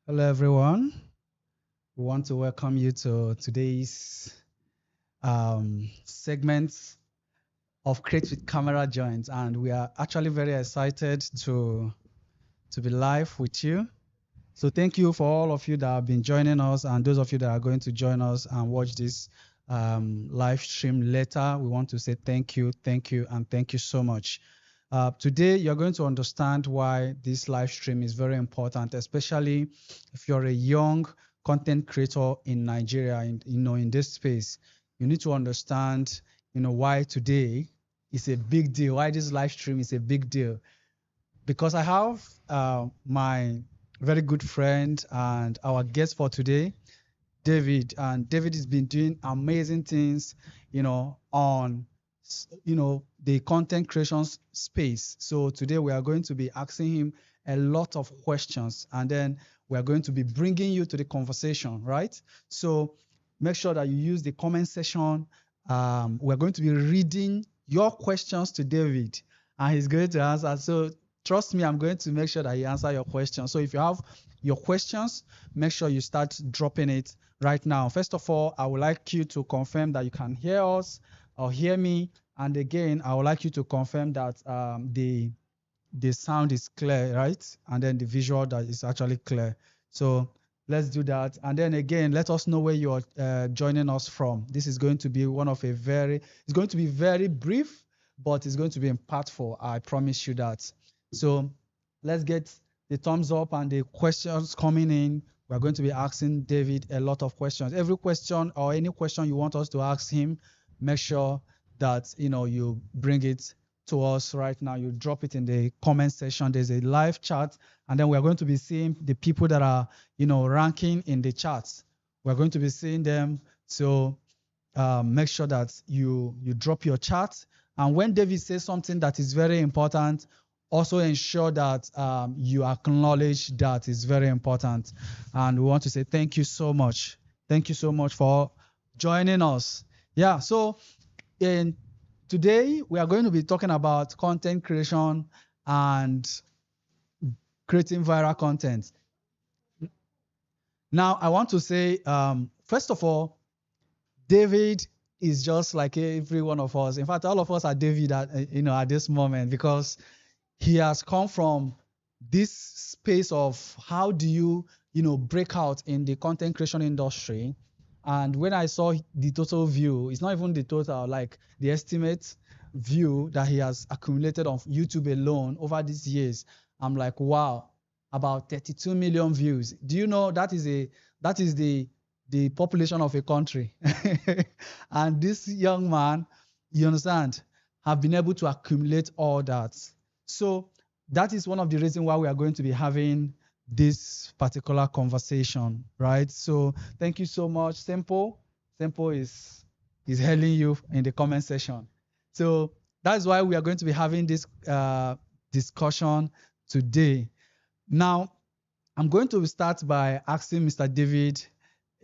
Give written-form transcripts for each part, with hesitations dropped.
Hello, everyone. We want to welcome you to today's segment of Create with CameraJoint, and we are actually very excited to be live with you. So thank you for all of you that have been joining us, and those of you that are going to join us and watch this live stream later. We want to say thank you, and thank you so much. Today, you're going to understand why this live stream is very important, especially if you're a young content creator in Nigeria, in this space. You need to understand, why today is a big deal, why this live stream is a big deal. Because I have my very good friend and our guest for today, David, and David has been doing amazing things, on the content creation space. So today we are going to be asking him a lot of questions, and then we are going to be bringing you to the conversation, right? So make sure that you use the comment section. We're going to be reading your questions to David, and he's going to answer. So trust me, I'm going to make sure that he answer your questions. So if you have your questions, make sure you start dropping it right now. First of all, I would like you to confirm that you can hear us or hear me. And again, I would like you to confirm that the sound is clear, right? And then the visual that is actually clear. So let's do that. And then again, let us know where you're joining us from. This is going to be it's going to be very brief, but it's going to be impactful. I promise you that. So let's get the thumbs up and the questions coming in. We're going to be asking David a lot of questions. Every question or any question you want us to ask him, make sure that you bring it to us right now. You drop it in the comment section. There's a live chat, and then we're going to be seeing the people that are ranking in the charts. We're going to be seeing them. So make sure that you drop your chat. And when David says something that is very important, also ensure that you acknowledge that is very important. And we want to say thank you so much. Thank you so much for joining us. Yeah, so in today we are going to be talking about content creation and creating viral content. Now, I want to say, first of all, David is just like every one of us. In fact, all of us are David at this moment, because he has come from this space of how do you break out in the content creation industry. And when I saw the total view, it's not even the total, like the estimate view that he has accumulated on YouTube alone over these years, I'm like, wow, about 32 million views. Do you know that is the population of a country? And this young man, you understand, have been able to accumulate all that. So that is one of the reasons why we are going to be having this particular conversation, right? So thank you so much, Simple. Simple is hailing you in the comment section. So that's why we are going to be having this discussion today. Now, I'm going to start by asking Mr. David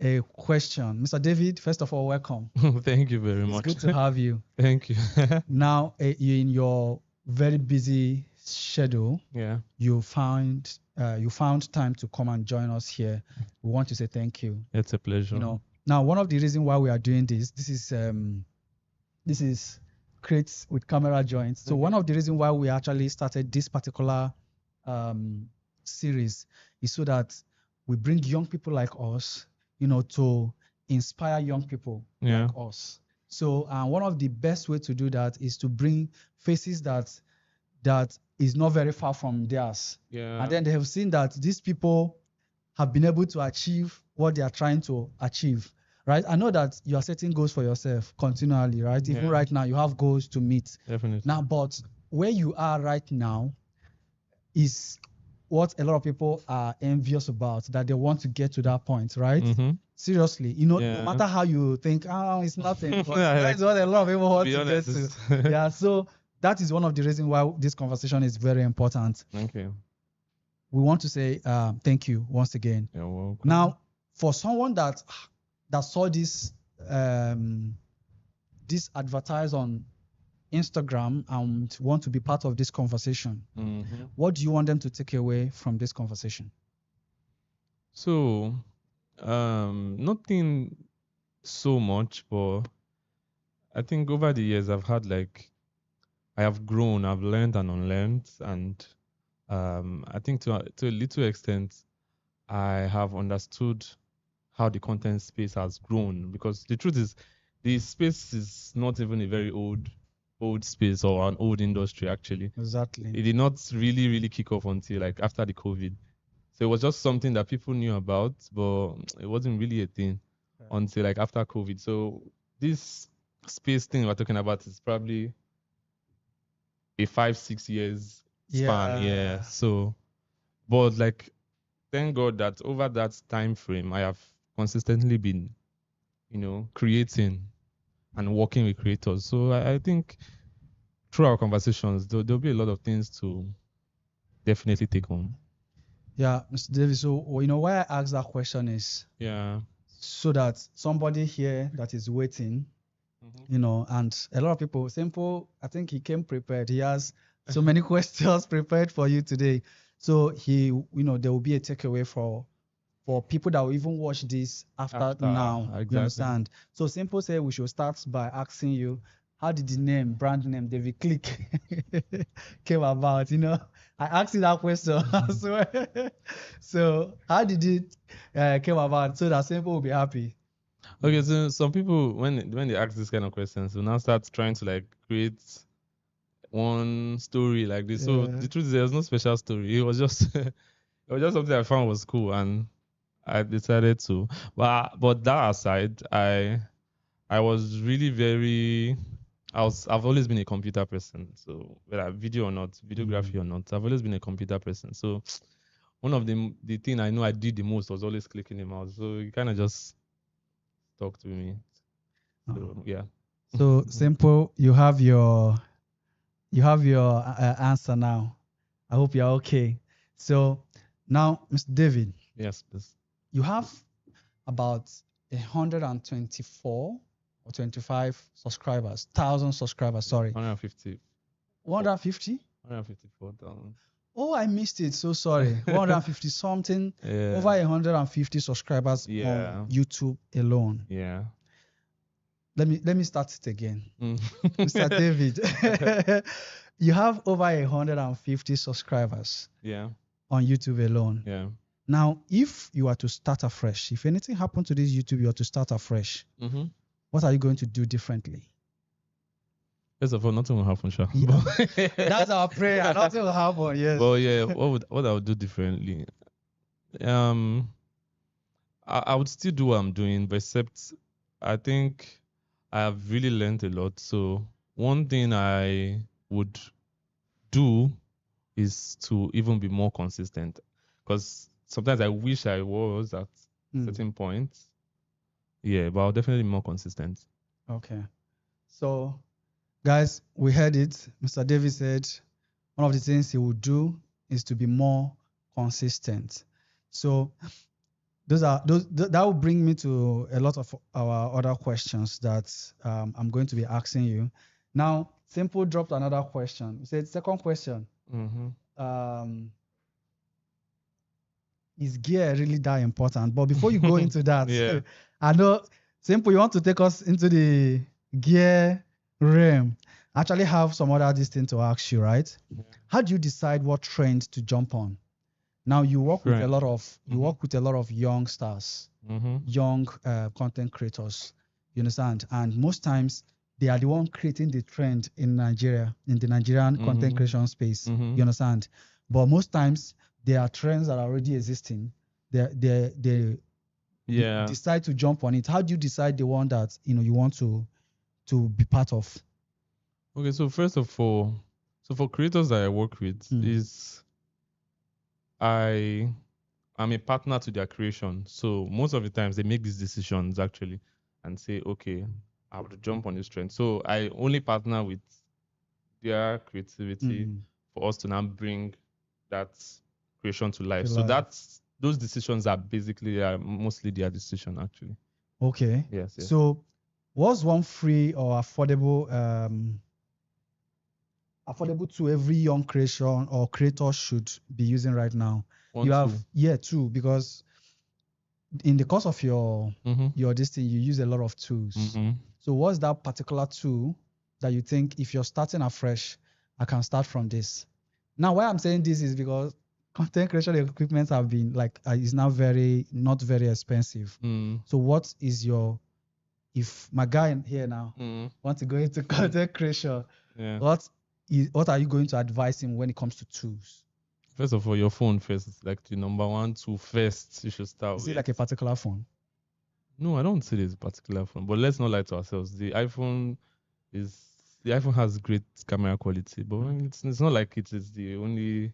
a question. Mr. David, first of all, welcome. Thank you very It's much. good to have you. Thank you. Now, in your very busy schedule, Yeah. you found time to come and join us here. We want to say thank you. It's a pleasure. Now one of the reasons why we are doing this is Create with CameraJoint. So Okay. one of the reasons why we actually started this particular series is so that we bring young people like us, to inspire young people like us. So one of the best way to do that is to bring faces that is not very far from theirs. Yeah. And then they have seen that these people have been able to achieve what they are trying to achieve, right? I know that you are setting goals for yourself continually, right? Even right now, you have goals to meet. Definitely. Now, but where you are right now is what a lot of people are envious about, that they want to get to that point, right? Mm-hmm. Seriously, no matter how you think, it's nothing, but that's what a lot of people want to get to. Yeah, so that is one of the reasons why this conversation is very important. Okay. We want to say thank you once again. You're welcome. Now, for someone that saw this this advertise on Instagram and want to be part of this conversation, what do you want them to take away from this conversation? So, nothing so much, but I think over the years I've had like I have grown, I've learned and unlearned, and I think to a little extent I have understood how the content space has grown, because the truth is the space is not even a very old space or an old industry actually. Exactly. It did not really kick off until like after the COVID. So it was just something that people knew about, but it wasn't really a thing until like after COVID. So this space thing we're talking about is probably a 5 6 years span. Yeah. Yeah. So, but like, thank God that over that time frame, I have consistently been, creating and working with creators. So I think through our conversations, there'll be a lot of things to definitely take on. Yeah, Mr. Davis. So, why I asked that question is Yeah. so that somebody here that is waiting, and a lot of people, Simple, I think he came prepared. He has so many questions prepared for you today. So there will be a takeaway for people that will even watch this after now. Exactly. You understand? So Simple said we should start by asking you, how did the brand name David Cliq came about? I asked you that question. So how did it came about so that Simple will be happy? Okay, so some people when they ask this kind of questions, will now start trying to like create one story like this. So Yeah. the truth is there's no special story. It was just it was just something I found was cool and I decided to. But that aside, I was really very I've always been a computer person. So whether video or not, videography or not, I've always been a computer person. So one of the thing I know I did the most was always clicking the mouse. So you kind of just talk to me. Oh. So yeah. So Simple, you have your answer now. I hope you're okay. So now, Mr. David, Yes, please. you have about 124 or 25 subscribers, 1,000 subscribers, sorry. 150. 150? 154,000. Oh, I missed it. So sorry. 150 something, Yeah. over 150 subscribers Yeah. on YouTube alone. Yeah. Let me start it again. Mm. Mr. David, you have over 150 subscribers Yeah. on YouTube alone. Yeah. Now, if you are to start afresh, if anything happened to this YouTube, you are to start afresh, Mm-hmm. what are you going to do differently? First of all, nothing will happen, sure. Yeah. That's our prayer. Nothing will happen. Yes. Well, yeah. What I would do differently? Um, I would still do what I'm doing, but except I think I have really learned a lot. So one thing I would do is to even be more consistent, because sometimes I wish I was at certain points. Yeah, but I'll definitely be more consistent. Okay. So, guys, we heard it. Mr. Davis said one of the things he would do is to be more consistent. So, that will bring me to a lot of our other questions that I'm going to be asking you. Now, Simple dropped another question. He said, second question. Is gear really that important? But before you go into that, Yeah. I know Simple, you want to take us into the gear realm. I actually have some other this thing to ask you, right? How do you decide what trend to jump on? Now you work with a lot of young stars, young content creators. You understand? And most times they are the one creating the trend in Nigeria, in the Nigerian content creation space. You understand? But most times there are trends that are already existing. They decide to jump on it. How do you decide the one that you want to be part of? Okay, so first of all, so for creators that I work with, is I'm a partner to their creation. So most of the times they make these decisions actually and say, okay, I would jump on this trend. So I only partner with their creativity for us to now bring that creation to life. So those decisions are mostly their decision actually. Okay. Yes. So what's one free or affordable to every young creation or creator should be using right now? Two, because in the course of your Mm-hmm. this thing, you use a lot of tools. Mm-hmm. So what's that particular tool that you think if you're starting afresh, I can start from this? Now, why I'm saying this is because content creation equipment have been like is now not very expensive. Mm. So what is your, if my guy here now want to go into content creation, Yeah. what are you going to advise him when it comes to tools? First of all, your phone first is like the number one tool first you should start Is with. it like a particular phone? No, I don't say there's a particular phone, but let's not lie to ourselves. The iPhone has great camera quality, but it's not like it is the only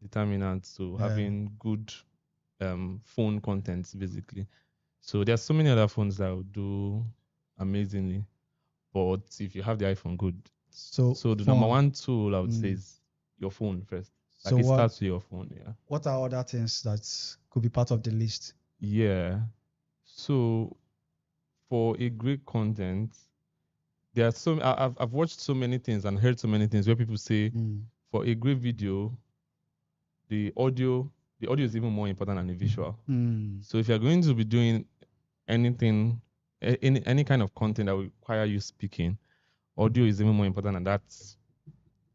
determinant to having good phone contents basically. So there's so many other phones that will do amazingly, but if you have the iPhone, good. So the phone. number one tool I would say is your phone first. Like it starts with your phone, yeah. What are other things that could be part of the list? Yeah. So for a great content, there are I've watched so many things and heard so many things where people say for a great video, the audio is even more important than the visual. So if you're going to be doing anything, any kind of content that will require you speaking, audio is even more important than that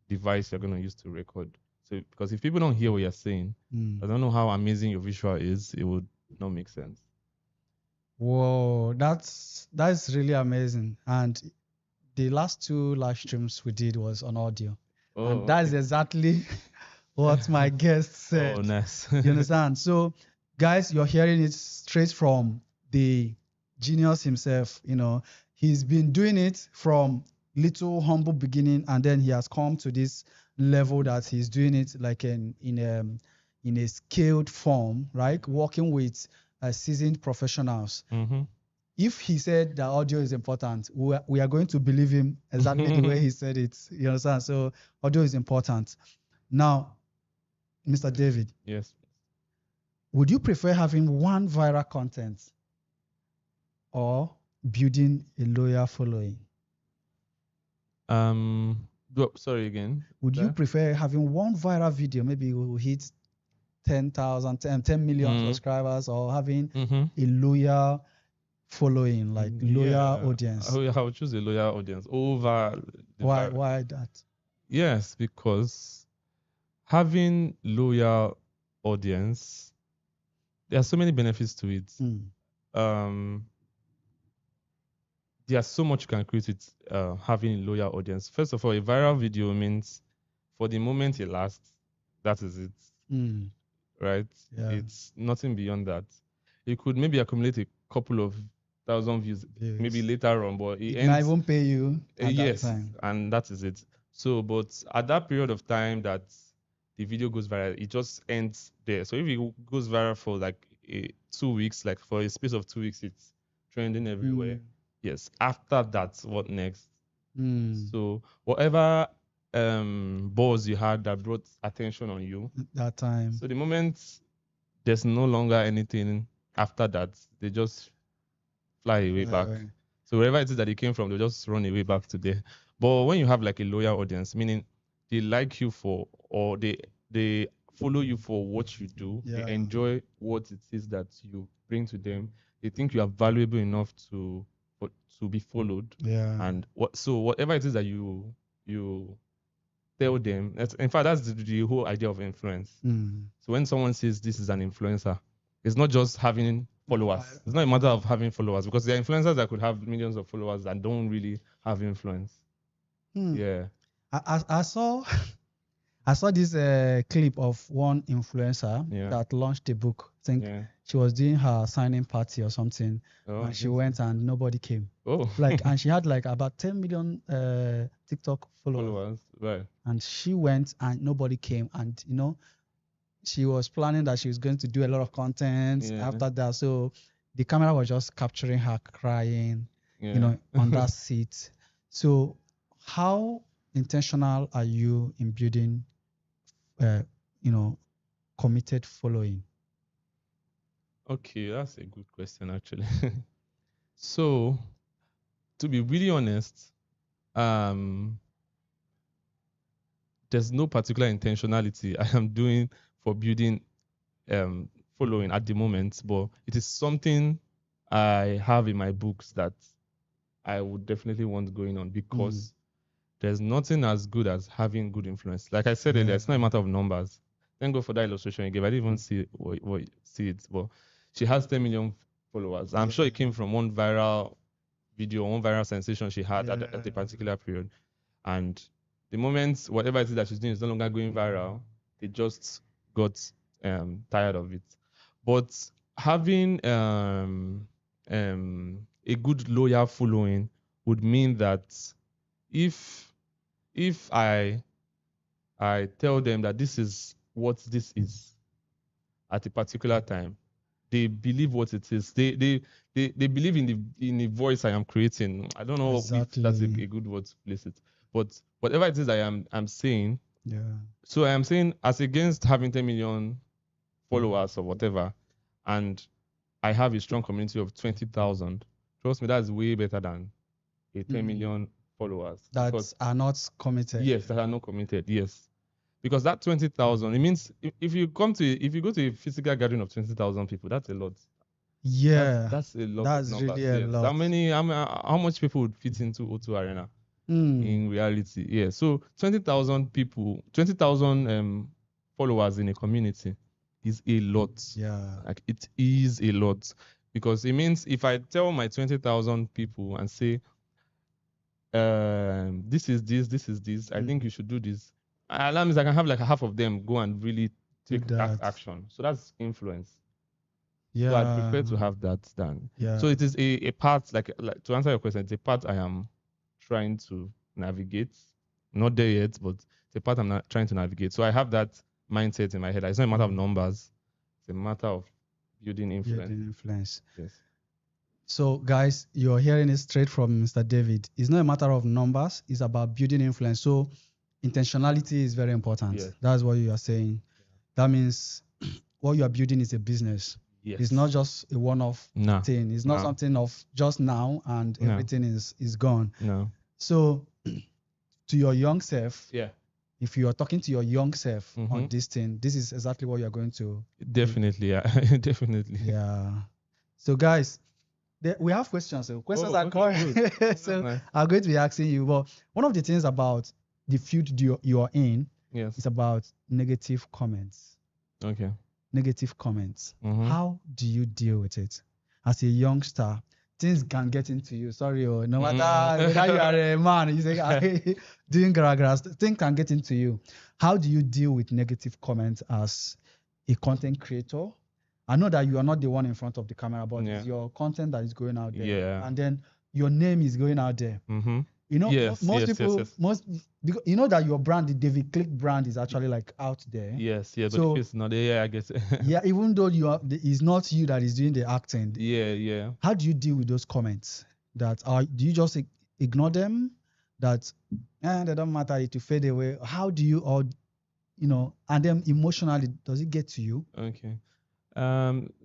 device you're going to use to record. So because if people don't hear what you're saying, I don't know how amazing your visual is, it would not make sense. Whoa, that's really amazing. And the last 2 live streams we did was on audio. And that is exactly what my guest said. Oh, nice. You understand? So, guys, you're hearing it straight from the genius himself. You know, he's been doing it from little humble beginning, and then he has come to this level that he's doing it like in a scaled form, right? Working with seasoned professionals. If he said that audio is important, we are going to believe him exactly the way he said it. You understand? So audio is important. Now, Mr. David. Yes. Would you prefer having one viral content or building a loyal following? Sorry again. Would you prefer having one viral video, maybe it will hit 10,000, 10 million subscribers, or having a loyal following, like loyal audience? I would choose a loyal audience over. Why that? Yes, because having loyal audience, there are so many benefits to it. There's so much you can create with having a loyal audience. First of all, a viral video means for the moment it lasts, that is it. Right? Yeah. It's nothing beyond that. You could maybe accumulate a couple of thousand views maybe later on, but it can even pay you at that time. And that is it. So, but at that period of time that the video goes viral, it just ends there. So if it goes viral for like 2 weeks, like for a space of 2 weeks, it's trending everywhere. Yes. After that, what next? So whatever buzz you had that brought attention on you that time. So the moment there's no longer anything after that, they just fly away back. So wherever it is that they came from, they just run away back to there. But when you have like a loyal audience, meaning they like you for, or they follow you for what you do, they enjoy what it is that you bring to them. They think you are valuable enough to be followed. And whatever it is that you tell them. In fact, that's the whole idea of influence. So when someone says this is an influencer, it's not just having followers. It's not a matter of having followers, because there are influencers that could have millions of followers that don't really have influence. Yeah. I saw this clip of one influencer that launched a book. I think she was doing her signing party or something, and she went and nobody came. And she had like about 10 million TikTok followers. Right. And she went and nobody came, and she was planning that she was going to do a lot of content after that. So the camera was just capturing her crying, on that seat. So how intentional are you in building committed following? Okay, that's a good question actually. So to be really honest, there's no particular intentionality I am doing for building following at the moment, but it is something I have in my books that I would definitely want going on, because there's nothing as good as having good influence. Like I said earlier, it's not a matter of numbers. Thank God for that illustration you gave. I didn't even see it, but she has 10 million followers. I'm sure it came from one viral video, one viral sensation she had at a particular period. And the moment whatever it is that she's doing is no longer going viral, they just got tired of it. But having a good loyal following would mean that if I tell them that this is what this is at a particular time, they believe what it is. They believe in the voice I am creating. I don't know if that's a good word to place it, but whatever it is I'm saying. Yeah. So I am saying, as against having 10 million followers or whatever, and I have a strong community of 20,000. Trust me, that's way better than a 10 million followers that are not committed. Yes, that are not committed. Yes, because that 20,000, it means if you go to a physical gathering of 20,000 people, that's a lot. Yeah, that's a lot. That's really a lot. How much people would fit into O2 Arena in reality? Yeah, so 20,000 people, 20,000 followers in a community is a lot. Yeah, like it is a lot, because it means if I tell my 20,000 people and say, this is this, I think you should do this. That means I can have like half of them go and really take that action. So that's influence. Yeah. So I prefer to have that done. Yeah. So it is a part, like to answer your question, it's a part I am trying to navigate. Not there yet, but it's a part I'm not trying to navigate. So I have that mindset in my head. It's not a matter of numbers. It's a matter of building influence. Building influence. Yes. So, guys, you're hearing it straight from Mr. David. It's not a matter of numbers. It's about building influence. So, intentionality is very important. Yes. That's what you are saying. That means what you are building is a business. Yes. It's not just a one-off thing. It's not something of just now and everything is gone. No. So, to your young self, yeah, if you are talking to your young self on this thing, this is exactly what you're going to definitely. Yeah. Definitely. Yeah. So, guys, we have questions. So questions are coming. So nice. I'm going to be asking you. Well, one of the things about the field you are in is about negative comments. Okay. Negative comments. How do you deal with it? As a youngster, things can get into you. Sorry, no matter whether you are a man, you say doing grass, things can get into you. How do you deal with negative comments as a content creator? I know that you are not the one in front of the camera, but it's your content that is going out there. Yeah. And then your name is going out there. You know, most people, because you know that your brand, the David Cliq brand, is actually like out there. Yes, yeah, but so, it's not there. Yeah, I guess. Yeah, even though it's not you that is doing the acting. Yeah. How do you deal with those comments? Do you just ignore them? That they don't matter, it will fade away. How do you, and then emotionally, does it get to you? Okay.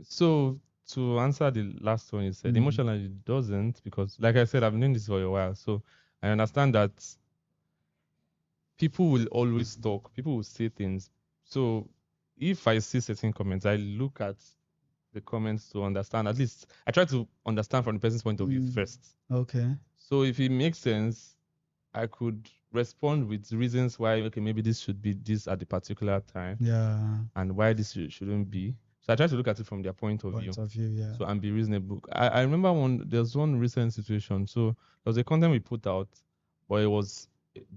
So to answer the last one you said, emotionally it doesn't, because like I said, I've been doing this for a while, so I understand that people will always talk, people will say things. So if I see certain comments, I look at the comments to understand. At least I try to understand from the person's point of view first. Okay. So if it makes sense, I could respond with reasons why, okay, maybe this should be this at the particular time. Yeah. And why this shouldn't be. So I try to look at it from their point of view. Yeah. So and be reasonable. I remember there's one recent situation. So there was a content we put out, but it was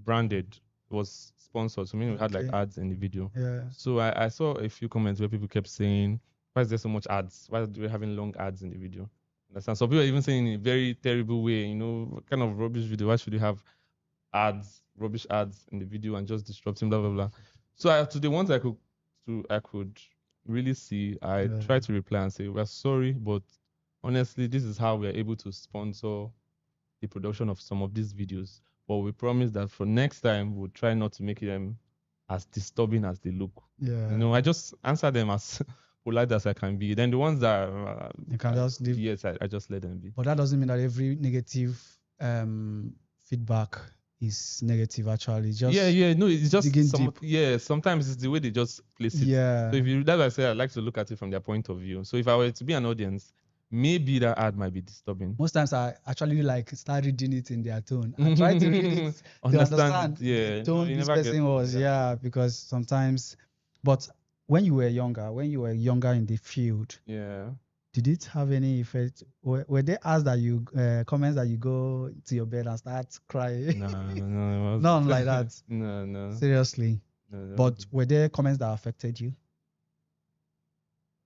branded, it was sponsored. So meaning we had like ads in the video. Yeah. So I saw a few comments where people kept saying, why is there so much ads? Why are we having long ads in the video? Understand? So people are even saying in a very terrible way, what kind of rubbish video? Why should you have rubbish ads in the video and just disrupting, blah blah blah. So to the ones I could really see, I try to reply and say, we're sorry, but honestly, this is how we're able to sponsor the production of some of these videos. But we promise that for next time, we'll try not to make them as disturbing as they look. Yeah. I just answer them as polite as I can be. Then the ones that you can just leave. Yes, I just let them be. But that doesn't mean that every negative feedback is negative actually. Yeah, Just yeah, no, it's just digging deep. sometimes it's the way they just place it. Yeah. So if you that's why I say I like to look at it from their point of view. So if I were to be an audience, maybe that ad might be disturbing. Most times I actually like start reading it in their tone. I try to read it to understand Yeah, the tone you this never get person was. Yeah, because sometimes, but when you were younger in the field, Yeah. did it have any effect? Were they asked that you comments that you go to your bed and start crying? No, no, it None wasn't. like that. No, no. Seriously. No, there But wasn't. were there comments that affected you?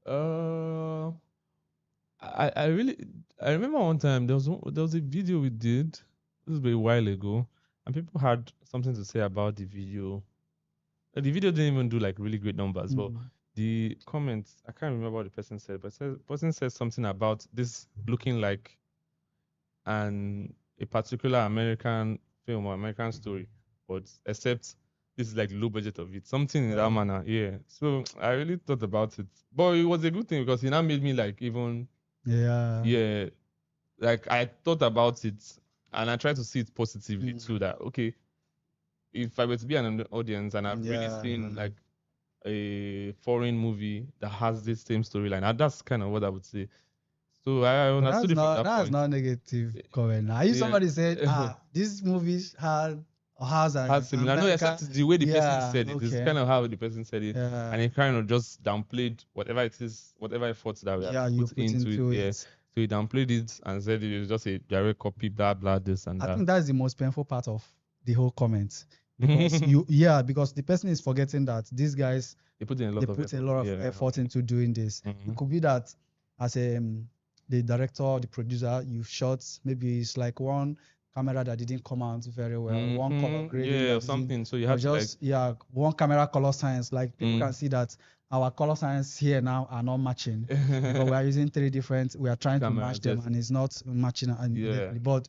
Uh, I really I remember one time there was a video we did. This was a while ago, and people had something to say about the video. The video didn't even do like really great numbers, but Mm. the comments I can't remember what the person said, but person said something about this looking like a particular American film or American story, but except this is like the low budget of it, something in that manner. Yeah. So I really thought about it, but it was a good thing because it now made me like even Yeah. like I thought about it and I tried to see it positively Mm. too. That okay, if I were to be an audience and I've really Yeah. seen like a foreign movie that has this same storyline, and that's kind of what I would say. So I But understood it from that that's point. not negative comment. Now, if Yeah. somebody said, this movie has an Similar. No, American, except the way the person yeah, said it. It's okay, kind of how the person said it. yeah, And he kind of just downplayed whatever it is, whatever efforts that we have yeah, you put put into it. into Yeah. it. So he downplayed it and said it was just a direct copy, blah, blah, this and I that. think that's the most painful part of the whole comment because because the person is forgetting that these guys They put in a lot of effort into doing this. Mhm. It could be that as the director or the producer, you shot maybe it's like one camera that didn't come out very well, one color grading Yeah, that or something. So you or have to like just one camera color science. Like people can see that our color science here now are not matching because we are using we are trying to match them and it's not matching immediately. But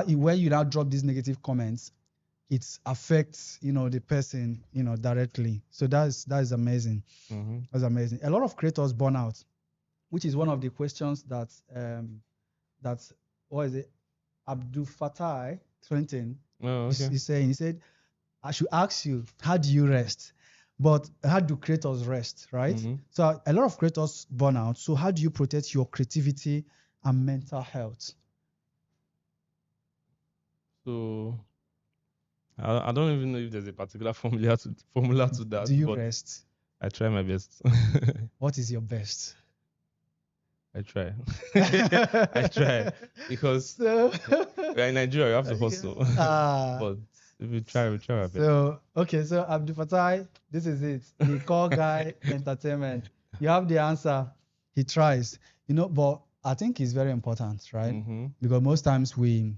when you now drop these negative comments, it affects the person directly. So that is amazing. That's amazing. A lot of creators burn out, which is one of the questions that what is it, Abdul Fattah Trenton is saying. He said, I should ask you, how do you rest? But how do creators rest, right? So a lot of creators burn out. So how do you protect your creativity and mental health? So I don't even know if there's a particular formula to that. Do you but rest? I try my best. What is your best? I try. I try because we're in Nigeria. You have to hustle. But if we try our best. So okay, so Abdul Fattah, this is it. The call guy entertainment. You have the answer. He tries, but I think it's very important, right? Because most times we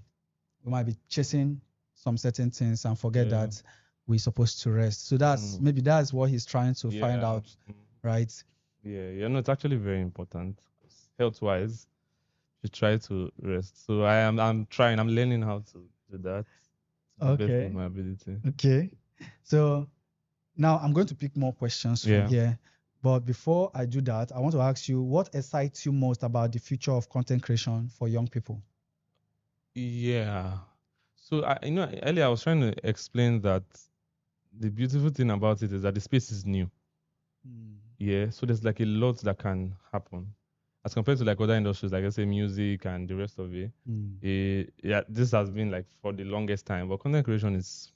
might be chasing some certain things and forget that we're supposed to rest. So maybe that's what he's trying to find out, right? Yeah, no, it's actually very important. Health wise, you try to rest. So I'm trying, I'm learning how to do that. To the best of my ability. Okay. So now I'm going to pick more questions from here. But before I do that, I want to ask you, what excites you most about the future of content creation for young people? Yeah. So earlier I was trying to explain that the beautiful thing about it is that the space is new. Yeah. So there's like a lot that can happen as compared to like other industries, like I say music and the rest of it. Yeah, this has been like for the longest time, but content creation is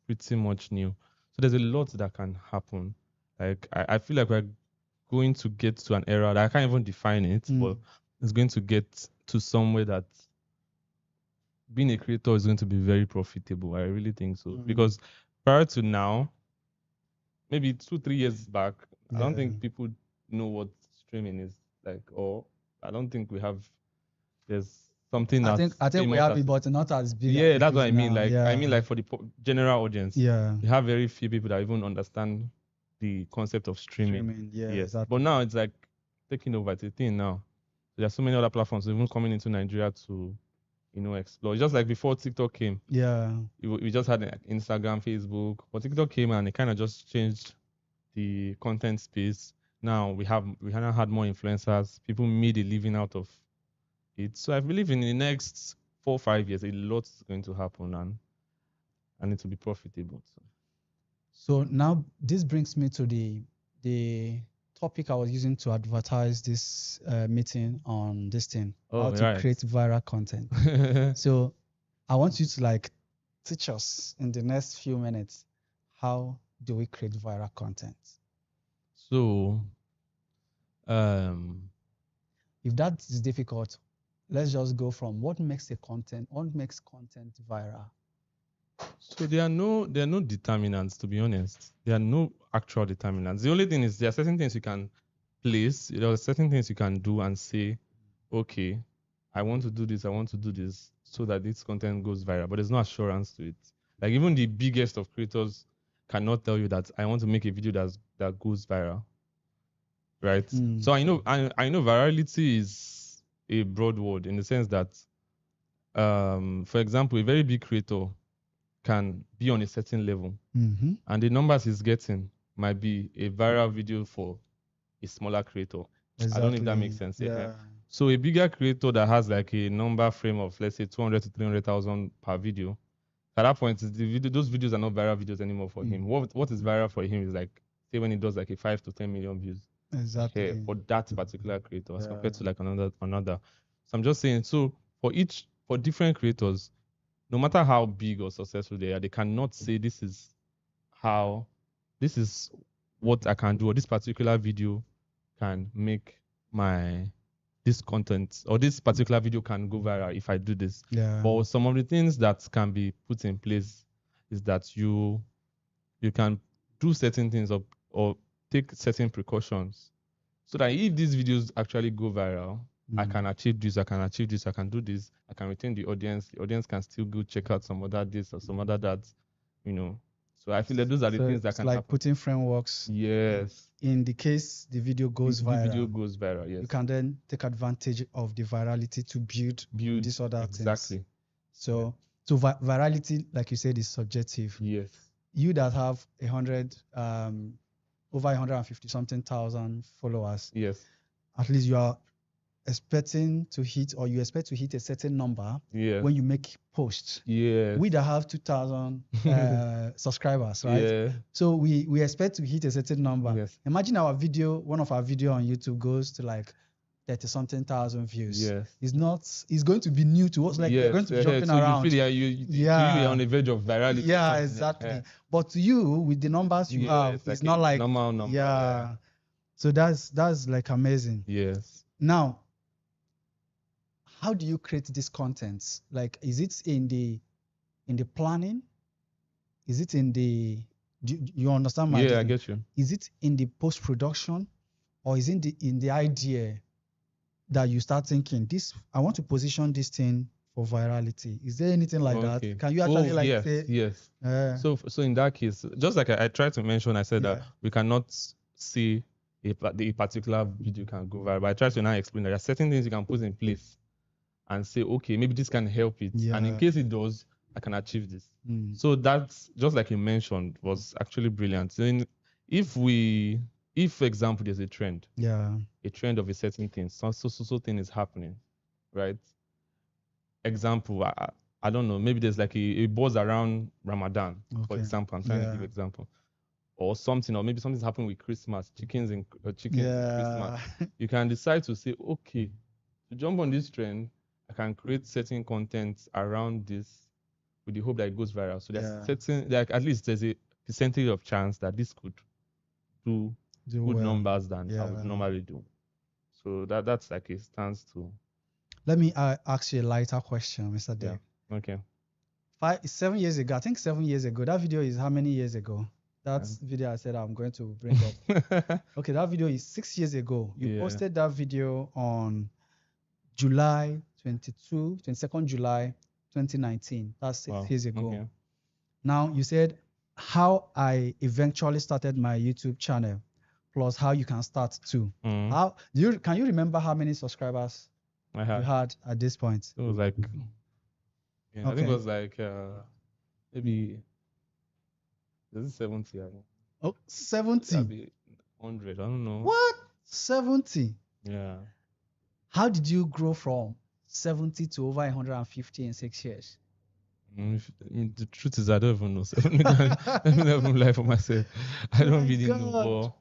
pretty much new. So there's a lot that can happen. Like I feel like we're going to get to an era that I can't even define it, but it's going to get to somewhere that being a creator is going to be very profitable. I really think so. Because prior to now, maybe 2-3 years back, I don't think people know what streaming is like, or I don't think there's something I that's think we have it, but not as big. Yeah, that's what I mean. Now. Like I mean, like for the general audience, you have very few people that even understand the concept of streaming. Yes. Exactly. But now it's like taking over. It's a thing now. There's so many other platforms even coming into Nigeria to explore. Just like before TikTok came. Yeah. We just had like Instagram, Facebook, but TikTok came and it kind of just changed the content space. Now we now had more influencers. People made a living out of it. So I believe in the next 4 or 5 years, a lot's going to happen and it will be profitable. So now this brings me to the topic I was using to advertise this meeting on this thing, how to create viral content. So I want you to like teach us in the next few minutes, how do we create viral content? So if that is difficult, let's just go from what makes content viral. So there are no determinants, to be honest. There are no actual determinants. The only thing is there are certain things you can place, there are certain things you can do and say, okay, I want to do this so that this content goes viral. But there's no assurance to it. Like even the biggest of creators cannot tell you that I want to make a video that goes viral. Right? So I know virality is a broad word in the sense that for example, a very big creator can be on a certain level, and the numbers he's getting might be a viral video for a smaller creator. Exactly. I don't know if that makes sense. Yeah. So a bigger creator that has like a number frame of let's say 200 to 300,000 per video, at that point those videos are not viral videos anymore for him. What is viral for him is like say when he does like a 5 to 10 million views. Exactly. For that particular creator as compared to like another. So I'm just saying, so for different creators, no matter how big or successful they are, they cannot say this is what I can do, or this particular video can make this content, or this particular video can go viral if I do this. Yeah. But some of the things that can be put in place is that you can do certain things or take certain precautions so that if these videos actually go viral, I can achieve this, I can do this, I can retain the audience can still go check out some other this or some other that, So I feel that those are the things that can happen. Putting frameworks. Yes. In the case the video goes viral. The video goes viral, yes. You can then take advantage of the virality to build these other things. Exactly. So virality, like you said, is subjective. Yes. You that have over 150 something thousand followers. Yes. At least you are expecting to hit, or you expect to hit a certain number when you make posts. Yeah. We that have 2,000 subscribers, right? Yeah. So we expect to hit a certain number. Yes. Imagine one of our video on YouTube goes to like 30 something thousand views. Yes. It's going to be new to us. Like you're going to be jumping around. You feel you're on the verge of virality. Yeah, exactly. Yeah. But to you, with the numbers you have, it's not like normal number. Yeah. So that's like amazing. Yes. Now, how do you create these contents? Like, is it in the planning? Is it in the? Do you understand my? Yeah, I get you. Is it in the post production, or is it in the idea that you start thinking this? I want to position this thing for virality. Is there anything like that? Can you actually say? Yes. So in that case, just like I tried to mention, I said that we cannot see a particular video can go viral. But I tried to now explain that there are certain things you can put in place and say, okay, maybe this can help it. Yeah. And in case it does, I can achieve this. So that's, just like you mentioned, was actually brilliant. So if for example, there's a trend of a certain thing, so thing is happening, right? Example, I don't know, maybe there's like a buzz around Ramadan, for example. I'm trying to give an example. Or something, or maybe something's happening with Christmas, chickens in Christmas. You can decide to say, okay, to jump on this trend, I can create certain content around this with the hope that it goes viral. So there's certain, like at least there's a percentage of chance that this could do good numbers than I would normally do. So that's like a stance to. Let me ask you a lighter question, Mr. Dave. Yeah. Okay. 7 years ago, I think 7 years ago, that video is how many years ago? That's video I said I'm going to bring up. Okay, that video is 6 years ago. You posted that video on July 22nd July 2019. That's 6 years ago. Okay. Now you said how I eventually started my YouTube channel, plus how you can start too. Can you remember how many subscribers you had at this point? It was like, I think it was like maybe. This is 70. Oh, 70? That'd be 100. I don't know. What? 70? Yeah. How did you grow from 70 to over 150 in 6 years. The truth is, I don't even know. So let me not even lie for myself. I don't My really know. God.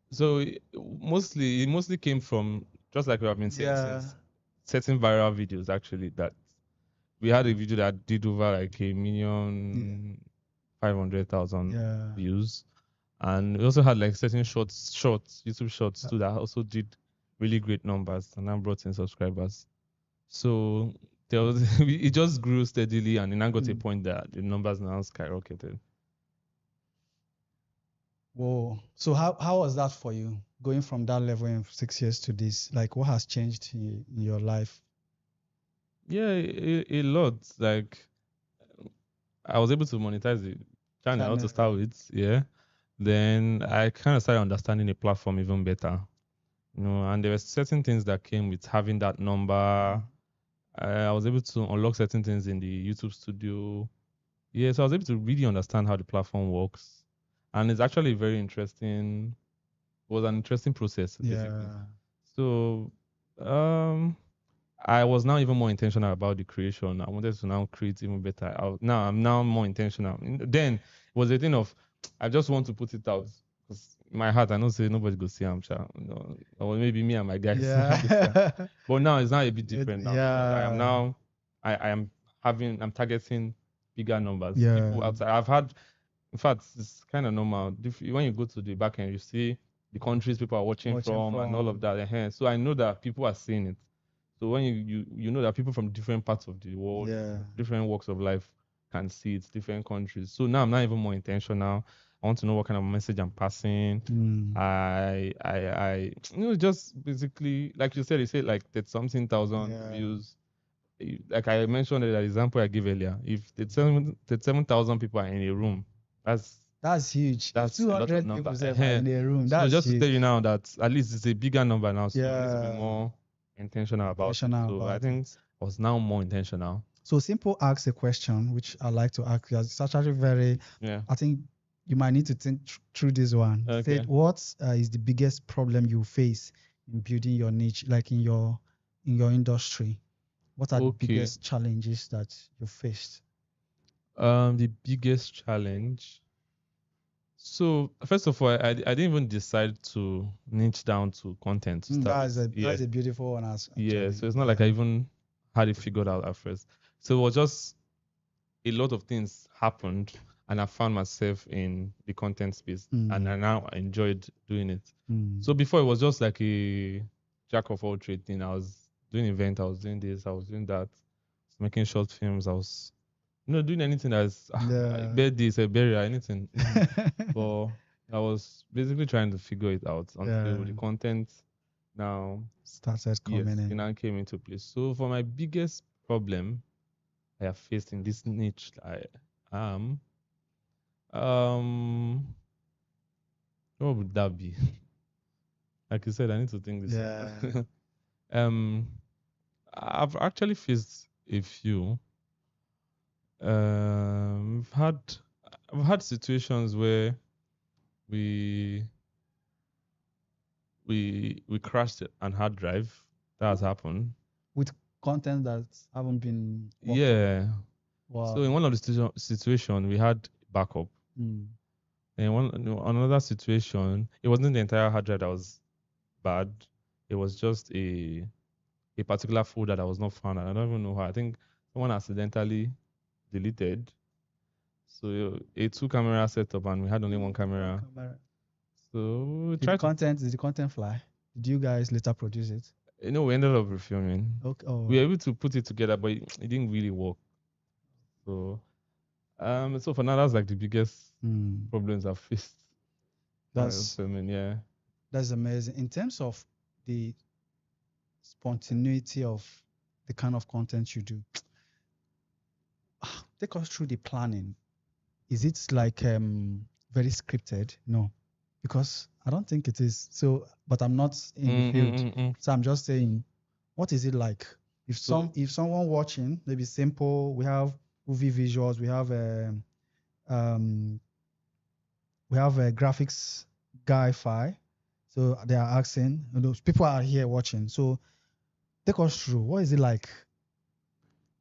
So it mostly came from, just like we have been saying Yeah. since, certain viral videos actually, that we had a video that did over like a Yeah. million 500,000 Yeah. views, and we also had like certain shorts, YouTube shorts too, that also did really great numbers and then brought in subscribers. So there was it just grew steadily, and it now got to a point that the numbers now skyrocketed. Whoa. So how was that for you, going from that level in 6 years to this? Like, what has changed in your life? Yeah, a lot. Like, I was able to monetize the channel to start with, yeah. Then I kind of started understanding the platform even better, and there were certain things that came with having that number. I was able to unlock certain things in the YouTube studio. Yeah, so I was able to really understand how the platform works. And it's actually very interesting. It was an interesting process, basically. Yeah. So um I was now even more intentional about the creation. I wanted to now create even better. Now I'm now more intentional. Then it was a thing of I just want to put it out because my heart I know say nobody go see or maybe me and my guys go see am. Yeah. But now it's now a bit different now because I am Yeah. now I'm targeting bigger numbers. Yeah. People outside. I've had, in fact, it's kind of normal. When you go to the back end, you see the countries people are watching Watching from and all of from. that. So I know that people are seeing it. So when you know that people from different parts of the world, Yeah. different walks of life can see it, different countries. So now I'm not even more intentional. I want to know what kind of message I'm passing. I just basically, like you said like that something thousand Yeah. views. Like I mentioned that example I gave earlier. If the 7,000 people are in a room, that's That's huge. If that's a lot of 200 number. people say are in a room, So that's just to tell you huge. now that at least it's a bigger number now, so I need to be Yeah. more intentional about it. Intentional So I about think it. I was now more intentional. So Simple asks a question which I like to ask. It's actually very, Yeah. I think you might need to think through this one. Okay. Said, what is the biggest problem you face in building your niche, like in your industry? What are the Okay. biggest challenges that you faced? The biggest challenge. So first of all, I didn't even decide to niche down to content to start with. That's a beautiful one, Yeah. actually. So it's not like I even had it figured out at first. So it was just a lot of things happened, and I found myself in the content space, and I now enjoyed doing it. So before it was just like a jack of all trade thing. I was doing event, I was doing this, I was doing that, making short films, I was doing anything that's Yeah. birthdays, a burial, anything. But I was basically trying to figure it out until the content now Started yes, coming it in. now came into place. So for my biggest problem I have faced in this niche I am, what would that be? Like you said, I need to think this Yeah. one. um, I've actually faced a few. Um, I've had I've had situations where we we crashed an hard drive. That has happened. With content that haven't been worked on. Yeah. Wow. So in one of the situation, we had backup. In another situation, it wasn't the entire hard drive that was bad. It was just a particular folder that was not found. And I don't even know how. I think someone accidentally deleted. So a two camera setup, and we had only one camera. So we tried to. Did the content fly? Did you guys later produce it? We ended up refilming. Okay. We were able to put it together, but it didn't really work. So for now, that's like the biggest problems I've faced. That's Filming, yeah. That's amazing. In terms of the spontaneity of the kind of content you do, take us through the planning. Is it like very scripted? No, because I don't think it is. So, but I'm not in the field, so I'm just saying, what is it like? If someone watching, maybe simple, we have movie visuals, we have a Take us through. What is it like?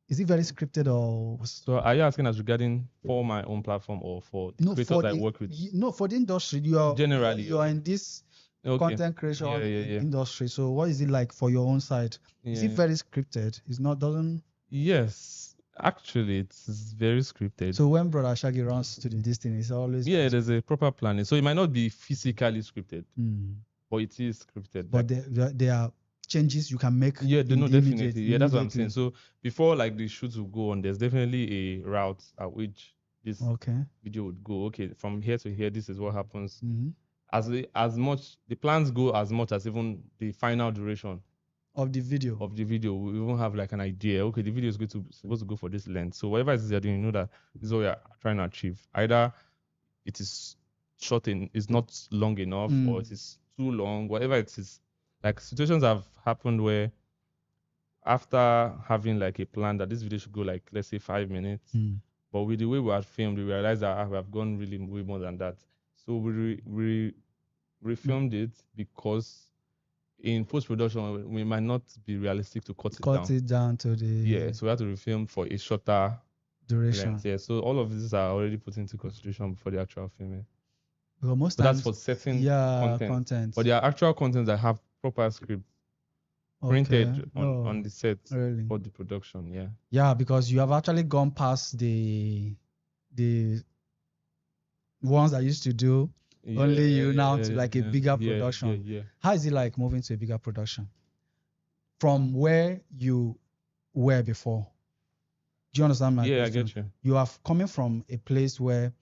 Is it very scripted or So are you asking us regarding for my own platform or for no creators for I the work with? no for the industry? You're Generally, you're in this okay. content creation Yeah. industry. So what is it like for your own side? Is it Yeah. very scripted? It's not doesn't. Yes, actually, it's very scripted. So when Brother Shaggy runs to this thing, it's always Yeah, there's a proper planning. So it might not be physically scripted, Mm. but it is scripted. But there are changes you can make. Yeah, no, definitely. Yeah, that's what I'm Immediately. saying. So before like the shoots will go on, there's definitely a route at which this Okay. video would go. Okay, from here to here, this is what happens. Mm-hmm. As much the plans go as much as even the final duration Of the video. we even have like an idea. Okay, the video is supposed to go for this length. So whatever it is you're doing, you know that this is what you're trying to achieve. Either it is is not long enough, or it is too long. Whatever it is, like situations have happened where after having like a plan that this video should go like let's say 5 minutes, but with the way we had filmed, we realized that we have gone really way more than that. So we refilmed it because in post production we might not be realistic to cut it down to the so we have to refilm for a shorter duration. length. Yeah, so all of these are already put into consideration before the actual filming. Because most So times, that's for certain content. But there are actual contents that have proper script printed on the set for the production. Yeah. Yeah, because you have actually gone past the ones that used to do only you now to like a bigger production. Yeah. How is it like moving to a bigger production from where you were before? Do you understand my question? Yeah, I get you. You are coming from a place where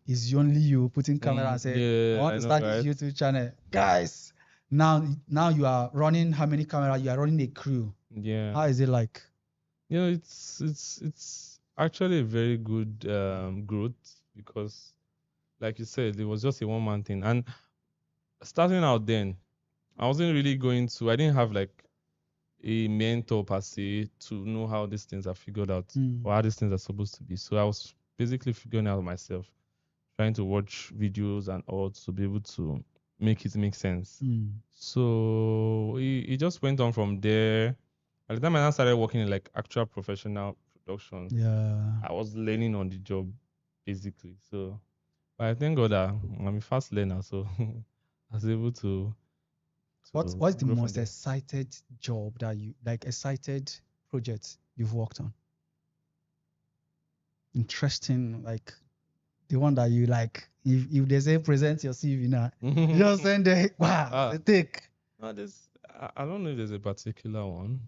it's only you putting camera and say, I want to start this YouTube channel. Guys, now you are running how many cameras? You are running a crew. Yeah. How is it like? You know, it's actually a very good growth because, like you said, it was just a one-man thing. And starting out then, I wasn't really I didn't have like a mentor per se to know how these things are figured out or how these things are supposed to be. So I was basically figuring out myself, trying to watch videos and all to be able to make it make sense. So it just went on from there. By the time I started working in like actual professional production, I was learning on the job basically. So, but I thank God that I'm a fast learner, so I was able to. What's the most excited job that you excited project you've worked on? Interesting, like the one that you like. If they say present your CV now, you just send it. Wow, take. No, I don't know if there's a particular one.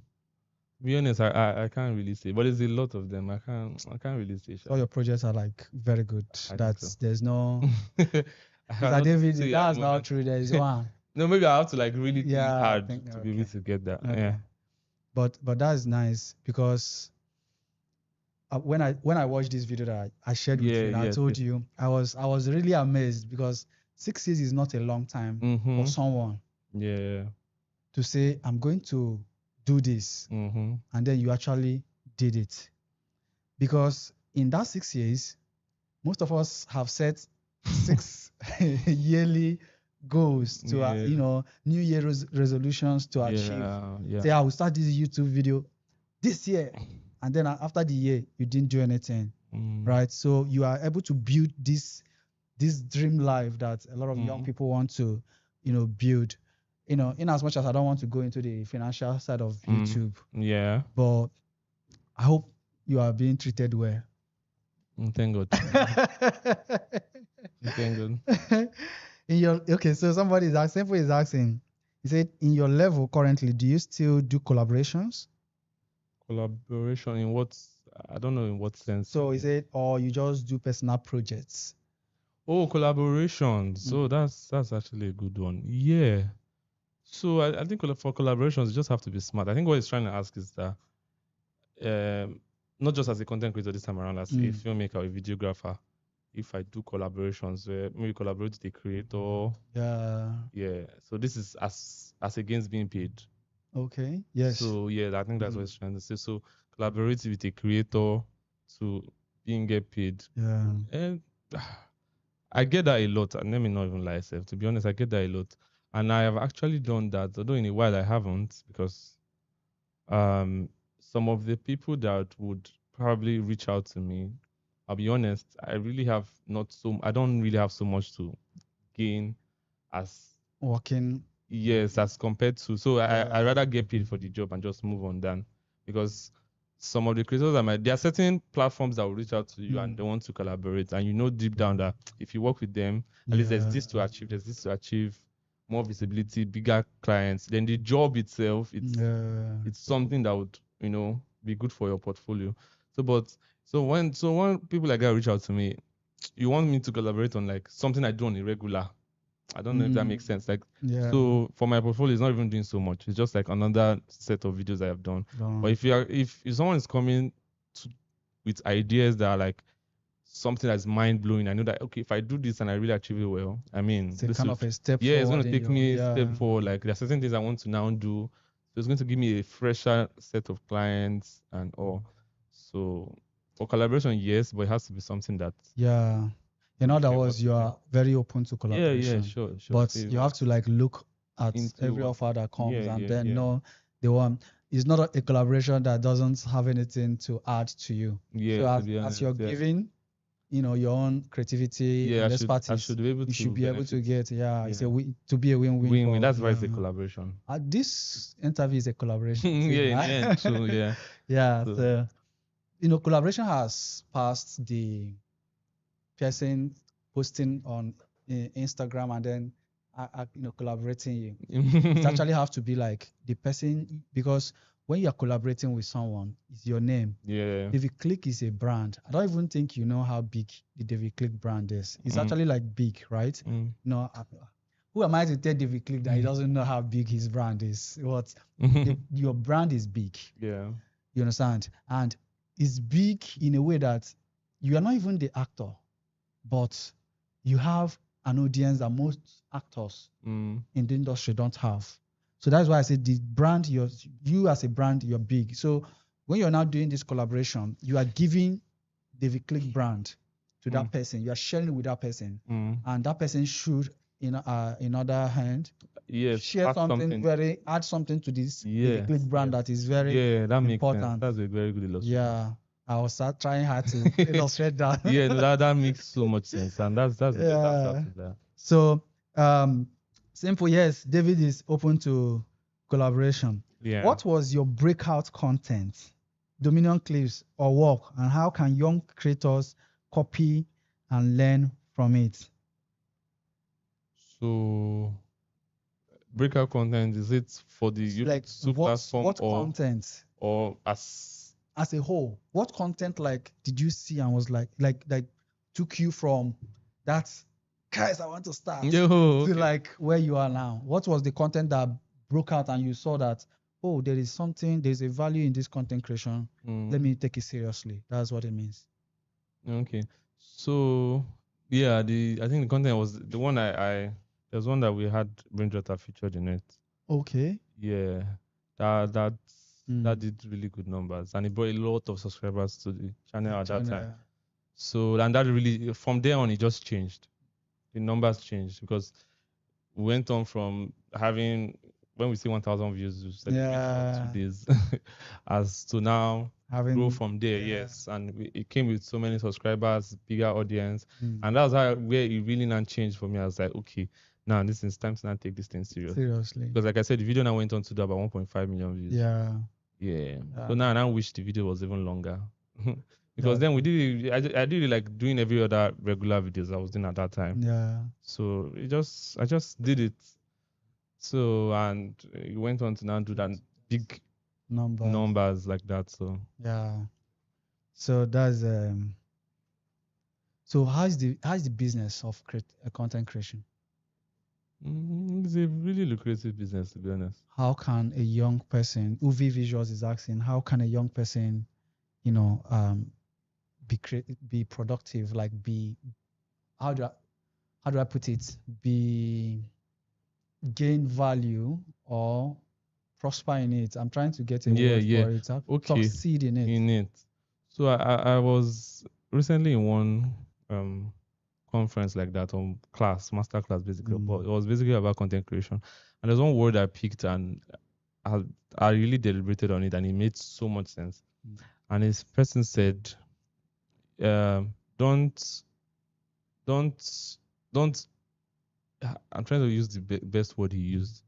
To be honest, I can't really say, but there's a lot of them. I can't really say. All your projects are like very good. There's no. David, that's not true. There's one. No, maybe I have to like really think hard to be able to get that. Okay. Yeah. But that's nice because when I watched this video that I shared with you, and I told you I was really amazed because 6 years is not a long time for someone. Yeah. To say I'm going to do this, and then you actually did it, because in that 6 years, most of us have set 6 yearly goals to New Year resolutions to achieve. Say I will start this YouTube video this year, and then after the year you didn't do anything, right? So you are able to build this dream life that a lot of young people want to build. In as much as I don't want to go into the financial side of YouTube, but I hope you are being treated well. Thank God. Thank God. So somebody is asking, he said, in your level currently, do you still do collaborations? Collaboration in what? I don't know in what sense. So is it, or you just do personal projects? Oh, collaborations. So that's actually a good one. Yeah. So I think for collaborations, you just have to be smart. I think what he's trying to ask is that not just as a content creator this time around, as a filmmaker or a videographer, if I do collaborations where maybe collaborate with the creator. Yeah. So this is as against being paid. Okay. Yes. So yeah, I think that's what he's trying to say. So collaborate with a creator to get paid. Yeah. And I get that a lot. And let me not even lie, self. To be honest, I get that a lot. And I have actually done that, although in a while I haven't, because Some of the people that would probably reach out to me, I'll be honest, I don't really have so much to gain as Working. yes, as compared to, so I Yeah. rather get paid for the job and just move on than, because some of the creators there are certain platforms that will reach out to you and they want to collaborate, and you know deep down that if you work with them, at least Yeah. there's this to achieve, more visibility, bigger clients. Then the job itself, Yeah. it's something that would, be good for your portfolio. So when people like that reach out to me, you want me to collaborate on like something I do on a regular. I don't know if that makes sense. Like, Yeah. so for my portfolio, it's not even doing so much. It's just like another set of videos I have done. But if someone is coming to, with ideas that are like something that's mind blowing, I know that okay, if I do this and I really achieve it well, I mean, It's a kind of a step yeah, it's going forward to in take your, me a step yeah. forward. Like there are certain things I want to now do. So it's going to give me a fresher set of clients and all. So for collaboration, yes, but it has to be something that Yeah. In would other favor words, the you client. are very open to Yeah, collaboration, sure. but you Favor have to like look at every into offer that comes yeah, and yeah, then yeah. know the one. It's not a collaboration that doesn't have anything to add to you. Yeah, So to be as you're honest, yeah. giving, your own creativity Yeah, and I expertise, should be able you should to be able to benefit. get, it's Yeah. a win, to be a win-win Win-win. for, That's why yeah. it's a collaboration. This interview is a collaboration too, Yeah, in the end, right? true, yeah. Yeah. So So, collaboration has passed the person posting on Instagram and then collaborating you. It actually have to be like the person, because when you are collaborating with someone, it's your name. yeah. David Cliq is a brand. I don't even think you know how big the David Cliq brand is. It's actually like big, right? Mm. No, who am I to tell David Cliq that he doesn't know how big his brand is? Your brand is big. Yeah. You understand? And it's big in a way that you are not even the actor, but you have an audience that most actors in the industry don't have. So that's why I said the brand, you as a brand, you're big. So when you're now doing this collaboration, you are giving the Click brand to that person. You are sharing it with that person, and that person should, in other hand, Yes, share add something, add something to this the Click brand that is very that makes sense. important. That's a very good illustration. Yeah, I was trying hard to illustrate that. Yeah, no, that makes so much sense, and that's the best answer Yeah. to that. So, simple, yes, David is open to collaboration. Yeah. What was your breakout content, Dominion clips or work, and how can young creators copy and learn from it? So, breakout content, is it for the Like YouTube platform what content or as a whole? What content like did you see and was like took you from that, guys, I want to start, Yo, to okay. like where you are now? What was the content that broke out and you saw that, oh, there's a value in this content creation. Let me take it seriously. That's what it means. Okay. So yeah, I think the content was the one there's one that we had Brainjotter featured in it. Okay. Yeah. That did really good numbers and it brought a lot of subscribers to the channel at that time. So and that really from there on it just changed. The numbers changed because we went on from having when we see 1,000 views we celebrate for 2 days as to now grow from there. Yes, and it came with so many subscribers, bigger audience, and that's where it really now changed for me. I was like, okay, now this is time to now take this thing seriously. Because like I said, the video now went on to do about 1.5 million views. Yeah. So now I wish the video was even longer. Because then we did it, I did it like doing every other regular videos I was doing at that time. Yeah. So I just did it. So and it went on to now do that big numbers like that. So yeah. So that's so how's the business of content creation? it's a really lucrative business, to be honest. How can a young person, UV Visuals is asking, how can a young person, be productive, like how do I put it, gain value or prosper in it? I'm trying to get a word for it. Okay. Succeed in it. So I was recently in one conference like that, on master class basically, but it was basically about content creation. And there's one word I picked and I really deliberated on it, and it made so much sense. Mm. And this person said, don't, don't, don't. I'm trying to use the best word he used.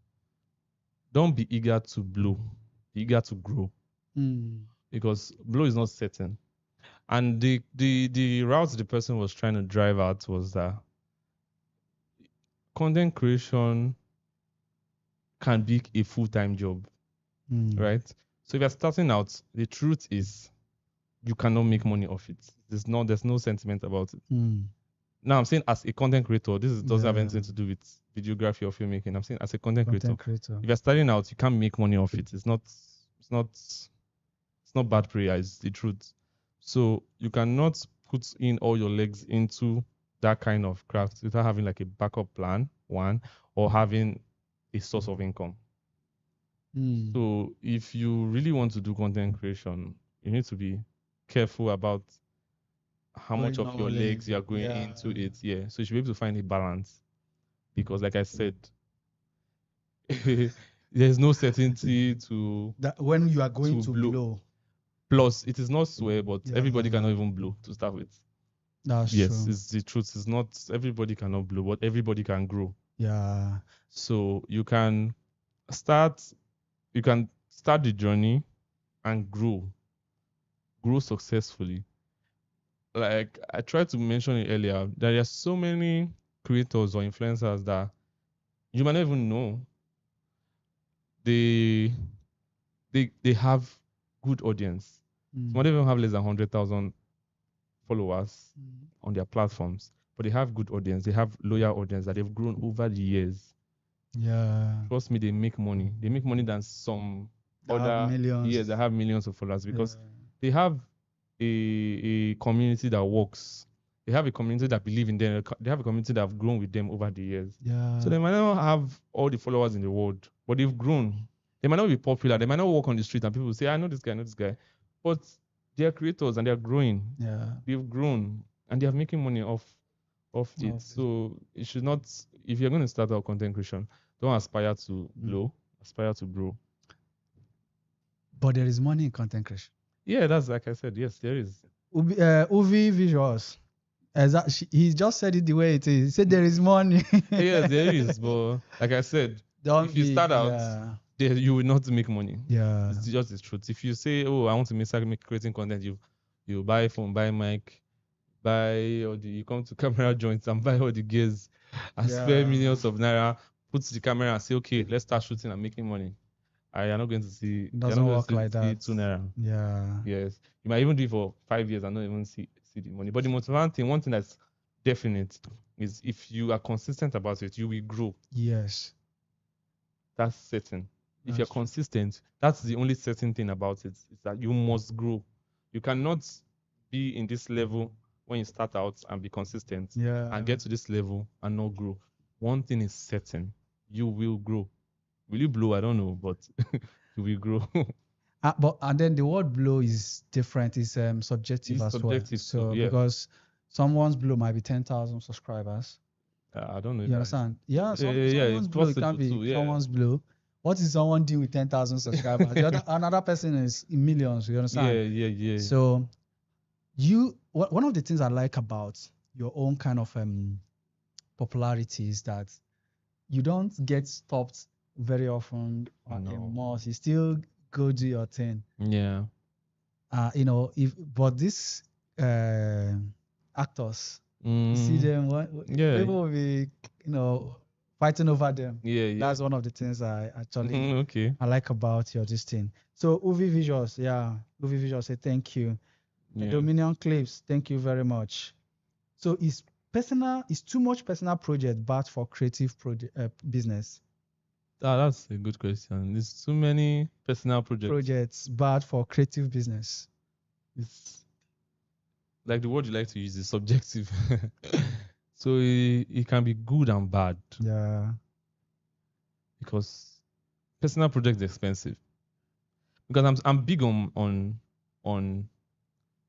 Don't be eager to blow, be eager to grow, because blow is not certain. And the route the person was trying to drive out was that content creation can be a full-time job, right? So if you're starting out, the truth is you cannot make money off it. There's no sentiment about it. Now I'm saying as a content creator, doesn't have anything to do with videography or filmmaking. I'm saying as a content creator, if you're starting out, you can't make money off it. It's not bad prayer, it's the truth. So you cannot put in all your legs into that kind of craft without having like a backup plan, one, or having a source of income. So if you really want to do content creation, you need to be careful about how much of your legs you are going into it. Yeah. So you should be able to find a balance. Because like I said, there's no certainty to that when you are going to blow. Plus, it is not swear, but everybody cannot even blow to start with. That's yes, true. it's the truth. It's not everybody cannot blow, but everybody can grow. Yeah. So you can start the journey and grow successfully. Like I tried to mention it earlier, there are so many creators or influencers that you might not even know they have good audience. Some of them even have less than 100,000 followers on their platforms, but they have good audience. They have loyal audience that they've grown over the years. Yeah. Trust me, they make money. They make money than some other millions. that have millions of followers because they have a community that works. They have a community that believe in them. They have a community that have grown with them over the years. Yeah. So they might not have all the followers in the world, but they've grown. They might not be popular. They might not walk on the street and people say, I know this guy, I know this guy. But they are creators and they are growing. Yeah. They've grown and they are making money off it. So it should not, if you're going to start out content creation, don't aspire to blow, aspire to grow. But there is money in content creation. Yeah, that's like I said. Yes, there is. Uvi Visuals. He just said it the way it is. He said there is money. Yes, there is. But like I said, if you start out, you will not make money. Yeah. It's just the truth. If you say, oh, I want to start creating content, you buy a phone, buy mic, you come to CameraJoint and buy all the gears and spend millions of naira, put the camera and say, okay, let's start shooting and making money. I am not going to see. Doesn't work like that. 2 naira. Yeah. Yes. You might even do it for 5 years and not even see the money. But the most important thing, one thing that's definite, is if you are consistent about it, you will grow. Yes. That's certain. If you're consistent, that's the only certain thing about it, is that you must grow. You cannot be in this level when you start out and be consistent and get to this level and not grow. One thing is certain, you will grow. Will you blow? I don't know, but you will grow. And then the word blow is different. It's subjective as well. So because someone's blow might be 10,000 subscribers. I don't know. You understand? Yeah. Someone's blow it can be someone's blow. What is someone doing with 10,000 subscribers? Another person is in millions. You understand? Yeah. So one of the things I like about your own kind of popularity is that you don't get stopped very often on a must. You still go do your thing. Yeah. But these actors, you see them, people will be, fighting over them. Yeah. That's one of the things I actually I like about your this thing. So Uvi Visuals, Uvi Visuals say thank you. Dominion Clips, thank you very much. So is too much personal project bad for creative business? That's a good question. There's too many personal projects bad for creative business. It's like the word you like to use is subjective. So it can be good and bad. Yeah. Because personal project is expensive. Because I'm big on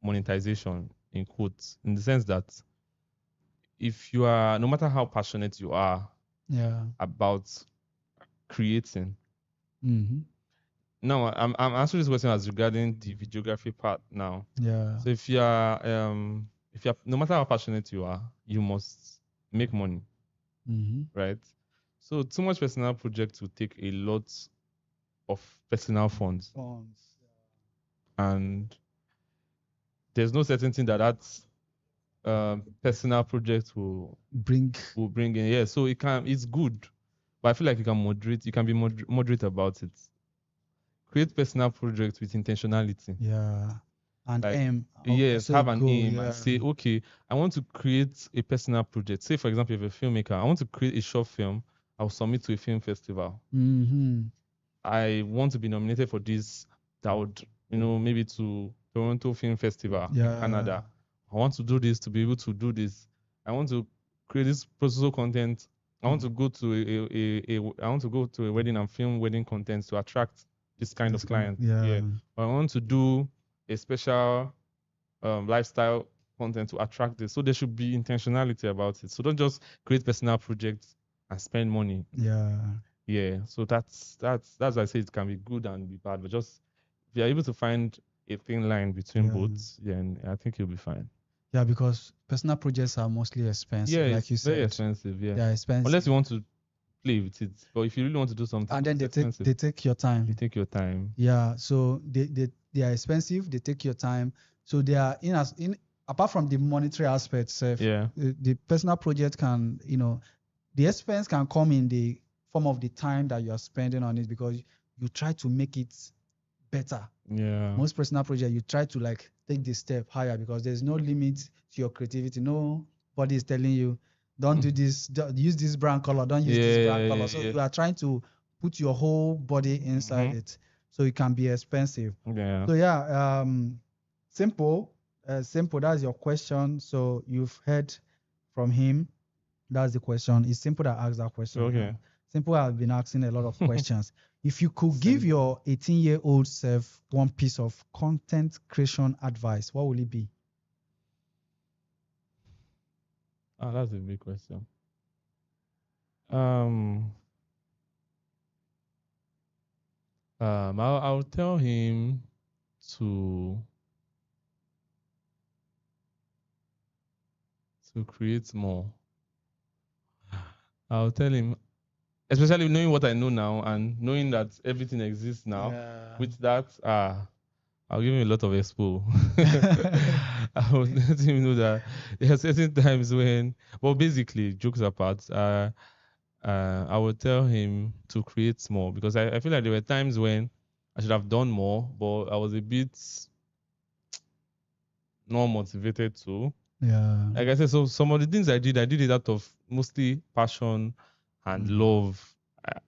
monetization in quotes, in the sense that if you are, no matter how passionate you are about creating, now I'm answering this question as regarding the videography part now. Yeah. So if you're no matter how passionate you are, you must make money, Mm-hmm. right? So too much personal projects will take a lot of personal funds, Funds. and there's no certainty that personal project Bring. will bring in. Yeah, so it's good, but I feel like you can be moderate about it. Create personal projects with intentionality. Yeah. And Like, aim. yes, Also a have an goal. aim and Yeah. say, okay, I want to create a personal project. Say, for example, if you're a filmmaker, I want to create a short film. I'll submit to a film festival. Mm-hmm. I want to be nominated for this. That would, maybe to Toronto Film Festival in Yeah. Canada. I want to do this to be able to do this. I want to create this proposal content. I want to go to I want to go to a wedding and film wedding content to attract this kind of client. Yeah. Or I want to do a special lifestyle content to attract this. So there should be intentionality about it. So don't just create personal projects and spend money. Yeah. Yeah. So that's why I say it can be good and be bad, but just if you're able to find a thin line between Yeah. both, then I think you'll be fine. Yeah, because personal projects are mostly expensive, Yeah, like it's you very said. expensive. Yeah. They're expensive. Unless you want to play with it, but if you really want to do something, And then it's they expensive. take your time. You take your time. Yeah, so they are expensive. They take your time. So they are in apart from the monetary aspects. Yeah. The personal project can the expense can come in the form of the time that you are spending on it because you try to make it better. Yeah. Most personal projects you try to like take the step higher because there's no limit to your creativity. Nobody is telling you don't do this, use this brand color, don't use this brand color. So you are trying to put your whole body inside it, so it can be expensive. Yeah. So yeah, simple. That's your question. So you've heard from him. That's the question. It's Simple that asked that question. Okay. Simple has been asking a lot of questions. If you could give your 18-year-old self one piece of content creation advice, what will it be? That's a big question. I'll tell him to create more. I'll tell him, especially knowing what I know now and knowing that everything exists now. Yeah. With that, I'll give him a lot of expo. I will let him know that there are certain times when, well, basically, jokes apart, I would tell him to create more because I feel like there were times when I should have done more, but I was a bit not motivated to. Yeah. Like I said, so some of the things I did it out of mostly passion and love.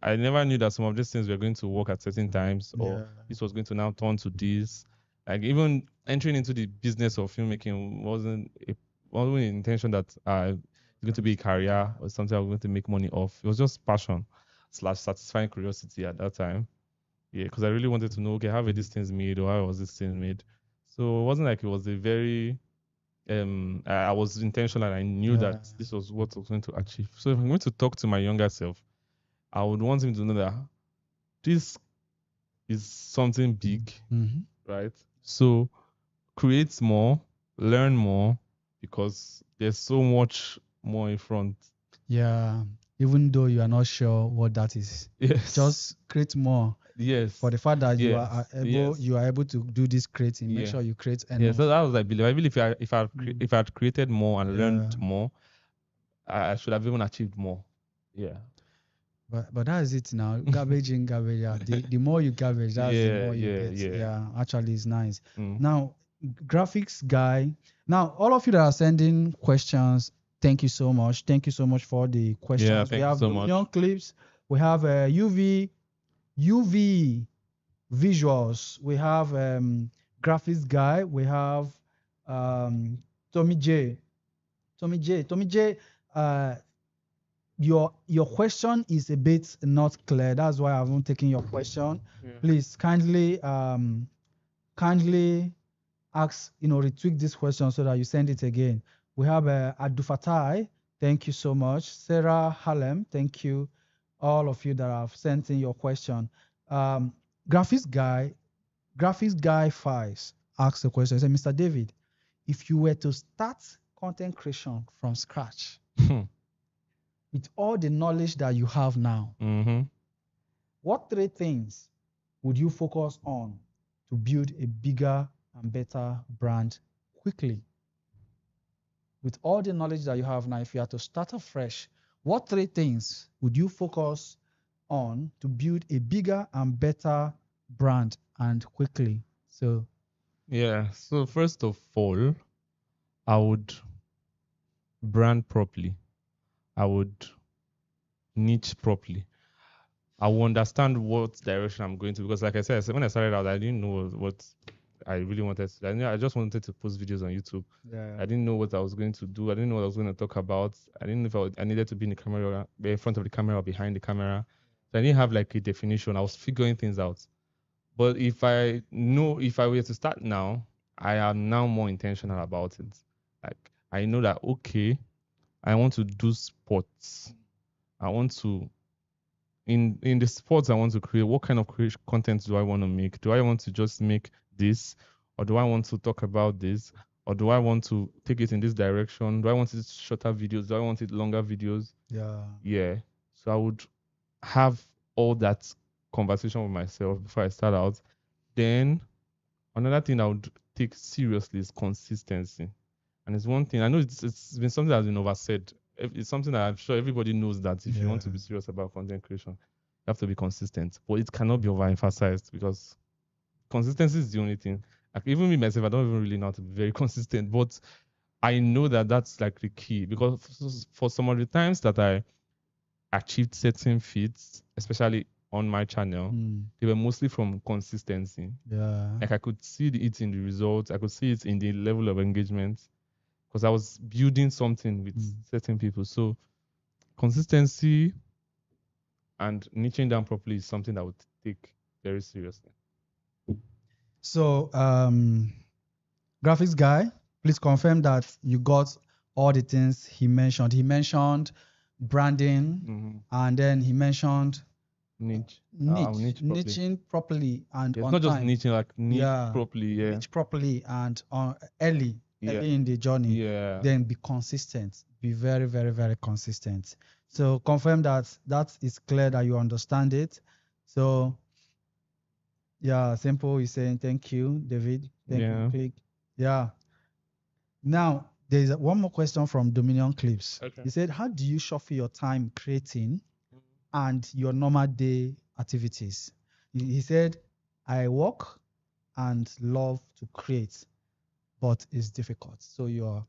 I never knew that some of these things were going to work at certain times or this was going to now turn to this. Like even entering into the business of filmmaking wasn't an intention that it's going to be a career or something I'm going to make money off. It was just passion / satisfying curiosity at that time. Yeah, because I really wanted to know, okay, how were these things made or how was this thing made? So it wasn't like it was a very I was intentional and I knew that this was what I was going to achieve. So if I'm going to talk to my younger self, I would want him to know that this is something big, right? So create more, learn more, because there's so much more in front. Yeah. Even though you are not sure what that is. Yes. Just create more. Yes. For the fact that you are able to do this creating, make sure you create enough. Yeah, so that was I believe. I believe if I had created more and learned more, I should have even achieved more. Yeah. But that is it now. Garbage in, garbage out. The more you garbage, that's the more you get. Yeah, actually, it's nice. Now, graphics guy. Now, all of you that are sending questions, thank you so much. Thank you so much for the questions. Yeah, thank you so much. Young clips. We have UV visuals. We have graphics guy. We have Tommy J. Your question is a bit not clear. That's why I haven't taken your question. Please kindly ask, retweak this question so that you send it again. We have Adufatai. Thank you so much. Sarah Halem. Thank you. All of you that have sent in your question. graphics guy 5 asked a question. He said, Mr. David, if you were to start content creation from scratch with all the knowledge that you have now, what 3 things would you focus on to build a bigger and better brand quickly? With all the knowledge that you have now, if you had to start afresh, what 3 things would you focus on to build a bigger and better brand and quickly? So Yeah. So first of all, I would brand properly. I would niche properly. I will understand what direction I'm going to, because like I said, when I started out, I didn't know what I really wanted to. I just wanted to post videos on YouTube. yeah. I didn't know what I was going to do. I didn't know what I was going to talk about. I didn't know if I needed to be in the camera, be in front of the camera or behind the camera. So I didn't have like a definition. I was figuring things out. But if I were to start now, I am now more intentional about it. Like I know that okay, I want to do sports. I want to in the sports I want to create. What kind of content do I want to make? Do I want to just make this, or do I want to talk about this, or do I want to take it in this direction? Do I want it shorter videos? Do I want it longer videos? Yeah. Yeah. So I would have all that conversation with myself before I start out. Then another thing I would take seriously is consistency. And it's one thing I know it's been something that's been oversaid. It's something that I'm sure everybody knows that if you want to be serious about content creation, you have to be consistent. But it cannot be overemphasized, because consistency is the only thing. Like even me myself, I don't even really know how to be very consistent. But I know that that's like the key, because for some of the times that I achieved certain feats, especially on my channel, they were mostly from consistency. Yeah. Like I could see it in the results, I could see it in the level of engagement, because I was building something with certain people. So consistency and niching down properly is something I would take very seriously. So graphics guy, please confirm that you got all the things he mentioned. He mentioned branding, and then he mentioned niching properly and it's on not just time. niching, like niche properly, yeah. Niche properly and early in the journey. Yeah. Then be consistent. Be very, very, very consistent. So confirm that is clear, that you understand it. So yeah, Simple is saying thank you, David. Thank you, Cliq. Yeah. Now there's one more question from Dominion Clips. Okay. He said, how do you shuffle your time creating and your normal day activities? He said, I work and love to create, but it's difficult. So you're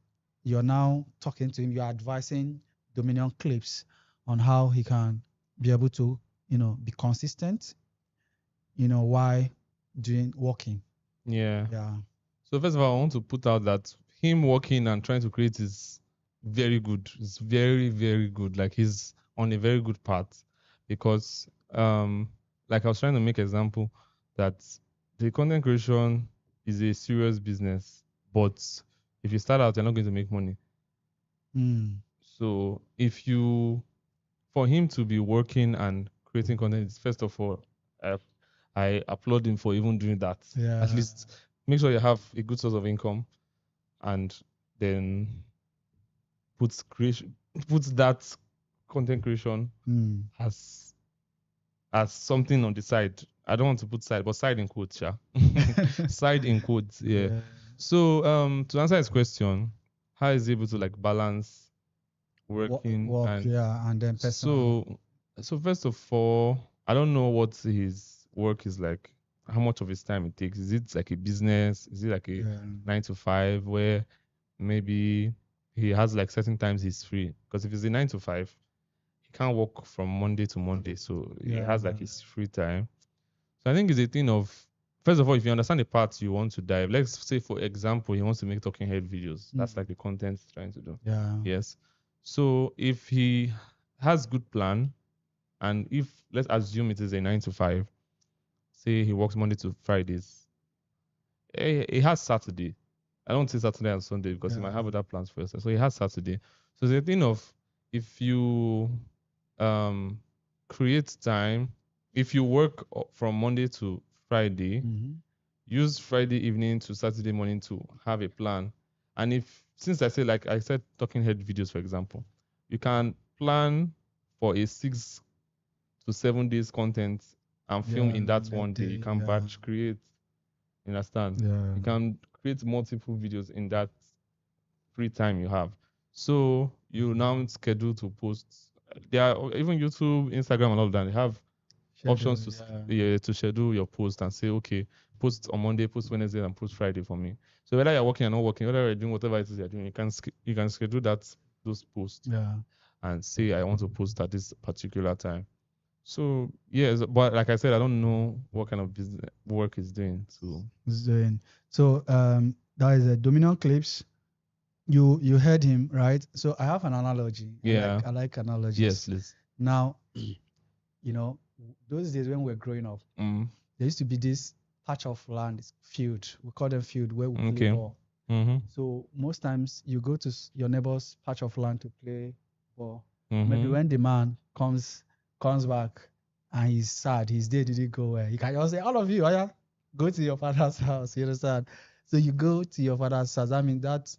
now talking to him, you're advising Dominion Clips on how he can be able to, be consistent, while working. Yeah. Yeah. So first of all, I want to put out that him working and trying to create is very good. It's very, very good. Like he's on a very good path, because like I was trying to make example that the content creation is a serious business, but if you start out, you're not going to make money. So for him to be working and creating content, first of all, I applaud him for even doing that. Yeah. At least make sure you have a good source of income, and then puts that content creation as something on the side. I don't want to put side, but side in quotes, yeah. Side in quotes, yeah. So to answer his question, how is he able to like balance working and then personal? So first of all, I don't know what his work is like, how much of his time it takes. Is it like a business? Is it like a 9 to 5 where maybe he has like certain times he's free? Because if it's a 9 to 5, he can't work from Monday to Monday. So he has like his free time. So I think it's a thing of, first of all, if you understand the parts you want to dive, let's say for example, he wants to make talking head videos. That's like the content he's trying to do. Yeah. Yes. So if he has good plan, and if let's assume it is a 9 to 5, say he works Monday to Fridays, he has Saturday. I don't say Saturday and Sunday because he might have other plans for yourself. So he has Saturday. So it's a thing of, if you create time if you work from Monday to Friday, Mhm. use Friday evening to Saturday morning to have a plan. And if, since I say, like I said, talking head videos, for example, you can plan for a 6 to 7 days content and film Yeah, in that that one day. You day. can Yeah. batch create, you understand? Yeah. You can create multiple videos in that free time you have. So you now schedule to post. There are even YouTube, Instagram, and all that. They have Schedule. options to Yeah. yeah, to schedule your post and say, okay, post on Monday, post Wednesday, and post Friday for me. So whether you're working or not working, whether you're doing whatever it is you're doing, you can schedule those posts Yeah. and say I want to post at this particular time. So yes, but like I said, I don't know what kind of business work is doing. So So that is a Dominion Clips. You heard him, right? So I have an analogy. yeah, I like yes, analogies. please. Now, those days when we were growing up, Mm, there used to be this patch of land, this field. We call them field where we play okay. ball. Mm-hmm. So most times you go to your neighbor's patch of land to play ball. Maybe Mm-hmm. when the man comes back and he's sad, his day didn't go well. He can just say, all of you, oh yeah, go to your father's house. You understand? So you go to your father's house. I mean that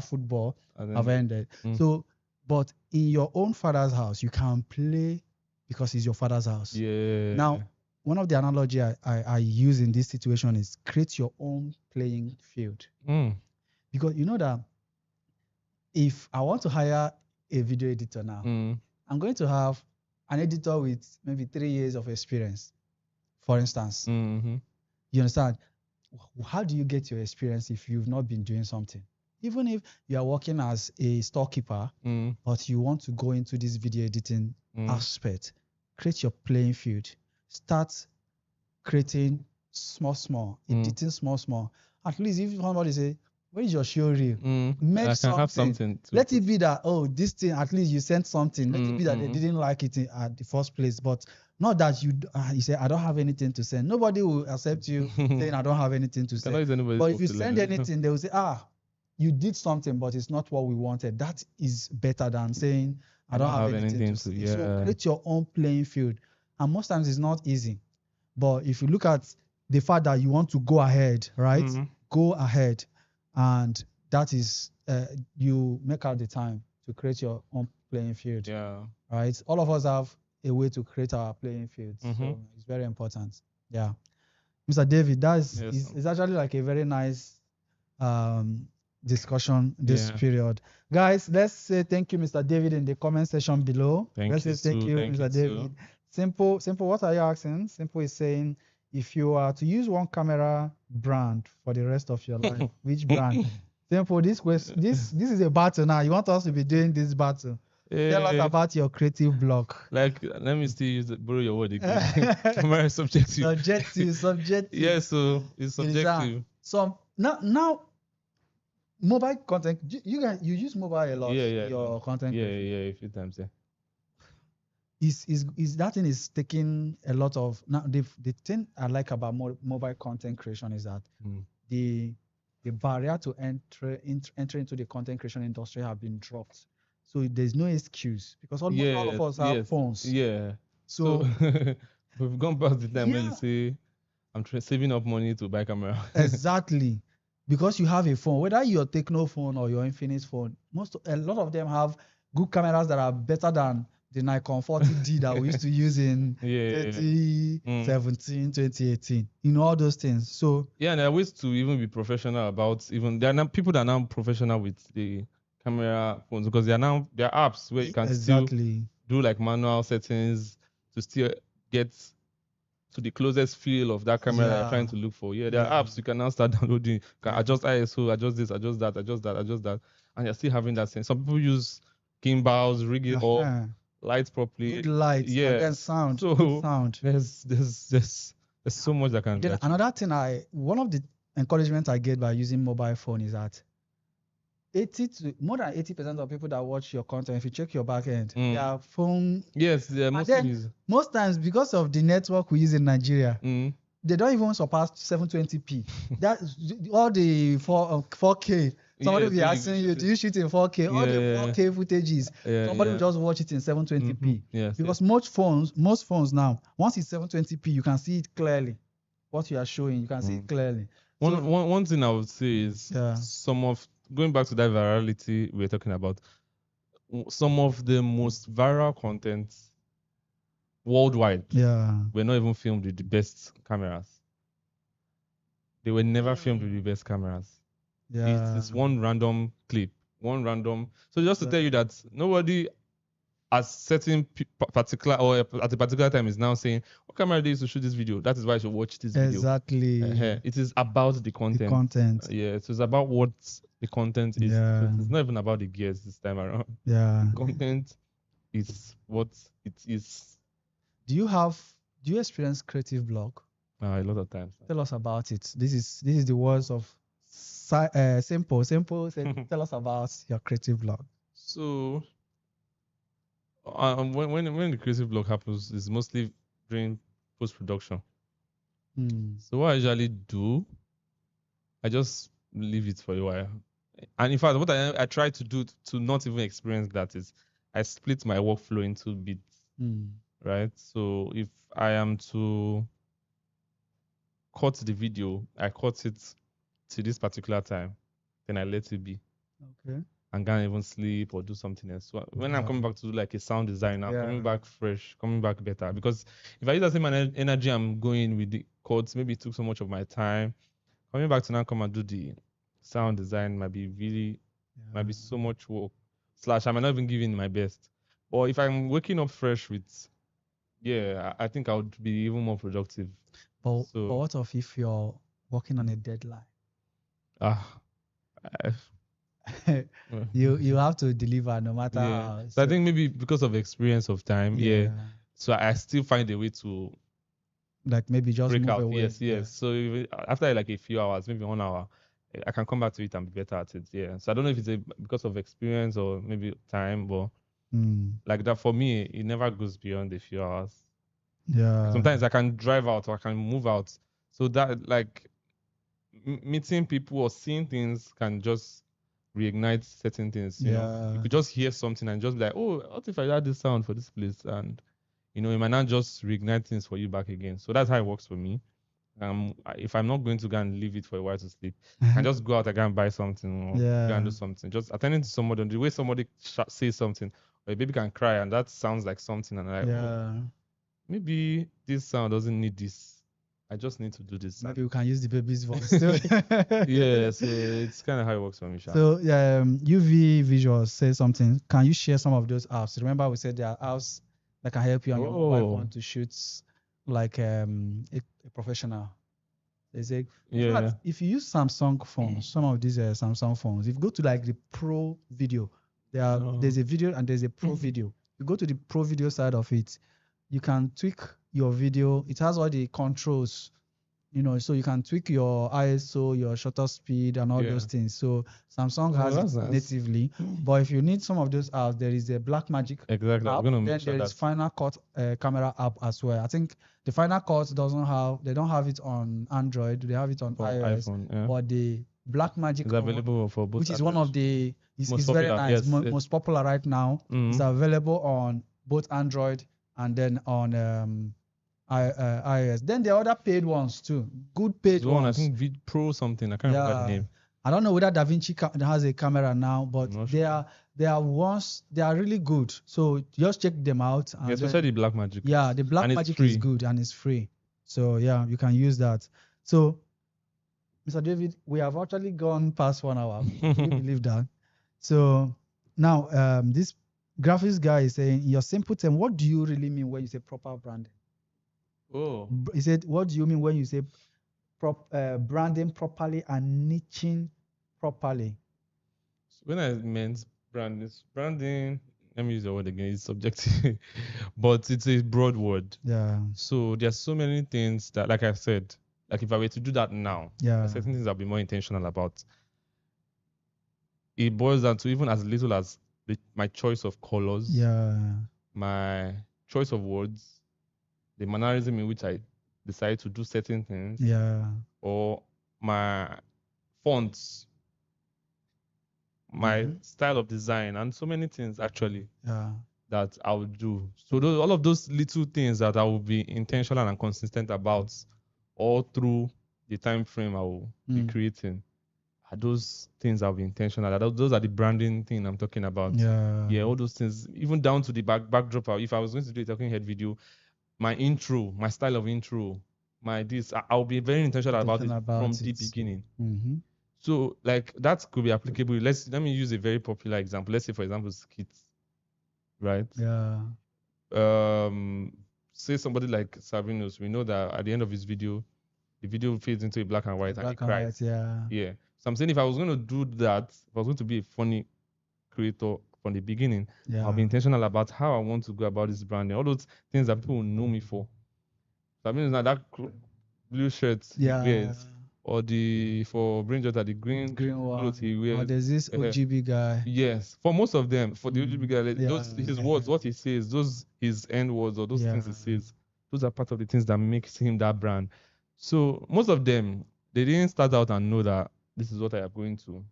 football And have then ended. mm, So, but in your own father's house, you can play because it's your father's house. yeah. Now, one of the analogy I use in this situation is create your own playing field. Mm, Because you know that if I want to hire a video editor now, mm, I'm going to have an editor with maybe 3 years of experience, for instance. mm-hmm. You understand? How do you get your experience if you've not been doing something? Even if you are working as a storekeeper, Mm, but you want to go into this video editing aspect, create your playing field. Start creating small, editing small. At least if somebody say, where is your show reel? Make I can something. have something to Let it be that, this thing, at least you sent something. Let it be that they mm. didn't like it at the first place, but not that you say, I don't have anything to send. Nobody will accept you saying, I don't have anything to Cannot say. use anybody's But if work you to send learn. anything, they will say, you did something, but it's not what we wanted. That is better than saying, I don't have anything to say. yeah. So create your own playing field. And most times it's not easy. But if you look at the fact that you want to go ahead, right? Go ahead. And that is, you make out the time to create your own playing field. Yeah. Right? All of us have a way to create our playing field. So it's very important. Yeah. Mr. David, it's actually like a very nice discussion this period. Guys, let's say thank you, Mr. David, in the comment section below. Let's say thank you, Mr. David. Simple, what are you asking? Simple is saying, if you are to use one camera brand for the rest of your life, which brand? Simple, this is a battle now. You want us to be doing this battle. Tell us about your creative block. Like, let me still borrow your word again. Camera is subjective. Subjective. Yeah, so it's subjective. So now mobile content, you use mobile a lot. Yeah. Your content. Yeah, a few times. Yeah. Is that thing is taking a lot of now. The thing I like about mobile content creation is that the barrier to enter into the content creation industry have been dropped. So there's no excuse because almost all of us have phones. Yeah. So we've gone past the time when you say, I'm saving up money to buy camera. Exactly. Because you have a phone, whether your Techno phone or your Infinix phone, a lot of them have good cameras that are better than the Nikon 40D that we used to use in 2017, 2018. You know, all those things. So yeah, and there are ways to even be professional about there are now people that are now professional with the camera phones because there are apps where you can still do like manual settings to still get to the closest feel of that camera that you're trying to look for. Yeah, there are apps you can now start downloading. You can adjust ISO, adjust this, adjust that, and you're still having that sense. Some people use gimbals, rig it up, lights properly. Good lights, and then sound. So good sound. There's so much that can. Then another thing, one of the encouragement I get by using mobile phone is that more than 80% of people that watch your content, if you check your back end, their phone. Yes, they're most times because of the network we use in Nigeria, they don't even surpass 720p. That all the 4K Somebody will be so asking you, do you shoot in 4K? All the Yeah. 4K footages. Yeah, Somebody will yeah. just watch it in 720p. Yes, Because yes. most phones now, once it's 720p, you can see it clearly. What you are showing, you can see it clearly. So, One thing I would say is yeah, some of going back to that virality we're talking about, some of the most viral content worldwide yeah, were not even filmed with the best cameras. They were never filmed with the best cameras. yeah. It's one random clip, one random. So just to tell you that nobody at certain particular or at a particular time is now saying, what camera do you use to shoot this video? That is why I should watch this video. Exactly. It is about the The content. content. Yeah, so it's about what the content is. So Yeah. it's not even about the gears this time around. Yeah. The content is what it is. Do you experience creative block? A lot of times. Tell us about it. This is the words of Simple. Simple said, tell us about your creative block. So when the creative block happens, it's mostly during post production. So what I usually do, I just leave it for a while. And in fact, what I try to do to not even experience that is I split my workflow into bits, right? So if I am to cut the video, I cut it to this particular time, then I let it be. Okay. And can't even sleep or do something else. So when I'm coming back to do like a sound design, I'm coming back fresh, coming back better. Because if I use the same energy I'm going with the cuts, maybe it took so much of my time. Coming back to now come and do the sound design might be so much work. / I might not even give in my best. Or if I'm waking up fresh with, I think I would be even more productive. But what if you're working on a deadline? You have to deliver no matter how. So I think maybe because of experience of time, so I still find a way to like maybe just break move out. away. Yes. So after like a few hours, maybe 1 hour, I can come back to it and be better at it. Yeah. So I don't know if it's because of experience or maybe time, but like that for me, it never goes beyond a few hours. Yeah. Sometimes I can drive out or I can move out. So that like meeting people or seeing things can just reignite certain things. You know, you could just hear something and just be like, oh, what if I had this sound for this place? And you know, it might not just reignite things for you back again. So that's how it works for me. If I'm not going to go and leave it for a while to sleep, I can just go out and buy something or go and do something. Just attending to somebody, the way somebody says something, or a baby can cry and that sounds like something, and I'm like, oh, maybe this sound doesn't need this. I just need to do this. Maybe we can use the baby's voice. So it's kind of how it works for me. So UV Visuals say something. Can you share some of those apps? Remember we said there are apps that can help you on your mobile phone to shoot like a professional. They say, in fact, if you use Samsung phones, some of these Samsung phones, if you go to like the Pro Video, there's a video and there's a Pro Video. You go to the Pro Video side of it, you can tweak your video. It has all the controls, you know, so you can tweak your ISO, your shutter speed, and all those things. So Samsung has it natively. But if you need some of those apps, there is a Blackmagic app. Then there is Final Cut camera app as well. I think the Final Cut they don't have it on Android. They have it on iOS. iPhone, but the Blackmagic is available for both, which is one of the it's very nice, most popular right now. It's available on both Android and then on iOS. Then there are other paid ones too. Good paid ones. I think Pro something. I can't remember the name. I don't know whether DaVinci has a camera now, but they are ones, they are really good. So just check them out. And especially the Blackmagic. Yeah, the Blackmagic is good and it's free. So yeah, you can use that. So Mr. David, we have actually gone past 1 hour. Can you believe that? So now this graphics guy is saying, in your simple term, what do you really mean when you say proper branding? He said, what do you mean when you say branding properly and niching properly? So when I meant branding, let me use the word again, it's subjective, but it's a broad word. Yeah. So there's so many things that, like I said, like if I were to do that now, there's certain things I'll be more intentional about. It boils down to even as little as my choice of colors, my choice of words, the mannerism in which I decide to do certain things, or my fonts. my style of design, and so many things actually Yeah. that I would do. So all of those little things that I will be intentional and consistent about all through the time frame I will be creating are those things I'll be intentional. Those are the branding thing I'm talking about. Yeah. All those things, even down to the backdrop. If I was going to do a talking head video, my intro, my style of intro, my this, I'll be very intentional about it from the beginning. So like that could be applicable. Let me use a very popular example. Let's say, for example, skits, right? Yeah. Say somebody like Savinus, we know that at the end of his video, the video fades into a black and white and he cries. Yeah. So I'm saying if I was going to do that, if I was going to be a funny creator from the beginning, I'll be intentional about how I want to go about this branding, all those things that people will know me for. Savinus, now that blue shirt he wears, or for Brainjota, the green clothes he wears. Or there's this OGB guy. Yes, for most of them, for the OGB guy, those his words, what he says, those his end words or those things he says, those are part of the things that makes him that brand. So most of them, they didn't start out and know that this is what I am going to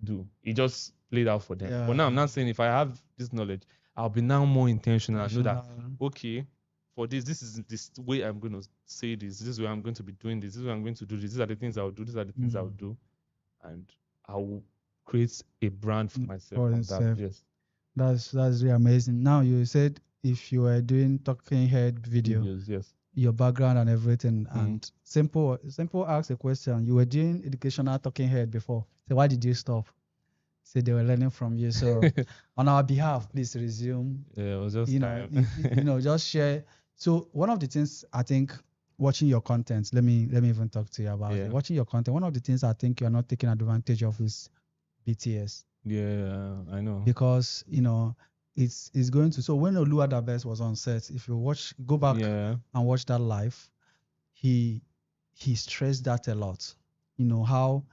do. It just played out for them. But now I'm not saying if I have this knowledge, I'll be now more intentional. I know that okay, for this is this way I'm going to say this. This is where I'm going to be doing this. This is where I'm going to do this. These are the things I'll do. These are the things I'll do, and I will create a brand for myself. Yes, that's really amazing. Now you said if you were doing talking head videos, yes, your background and everything, and simple ask a question. You were doing educational talking head before, so why did you stop? Say they were learning from you. So on our behalf, please resume. Yeah, it was just just share. So one of the things I think watching your content, let me even talk to you about it. Watching your content, one of the things I think you're not taking advantage of is BTS. Yeah, I know. Because it's going to. So when Oluwadabes was on set, if you go back and watch that live, he stressed that a lot. How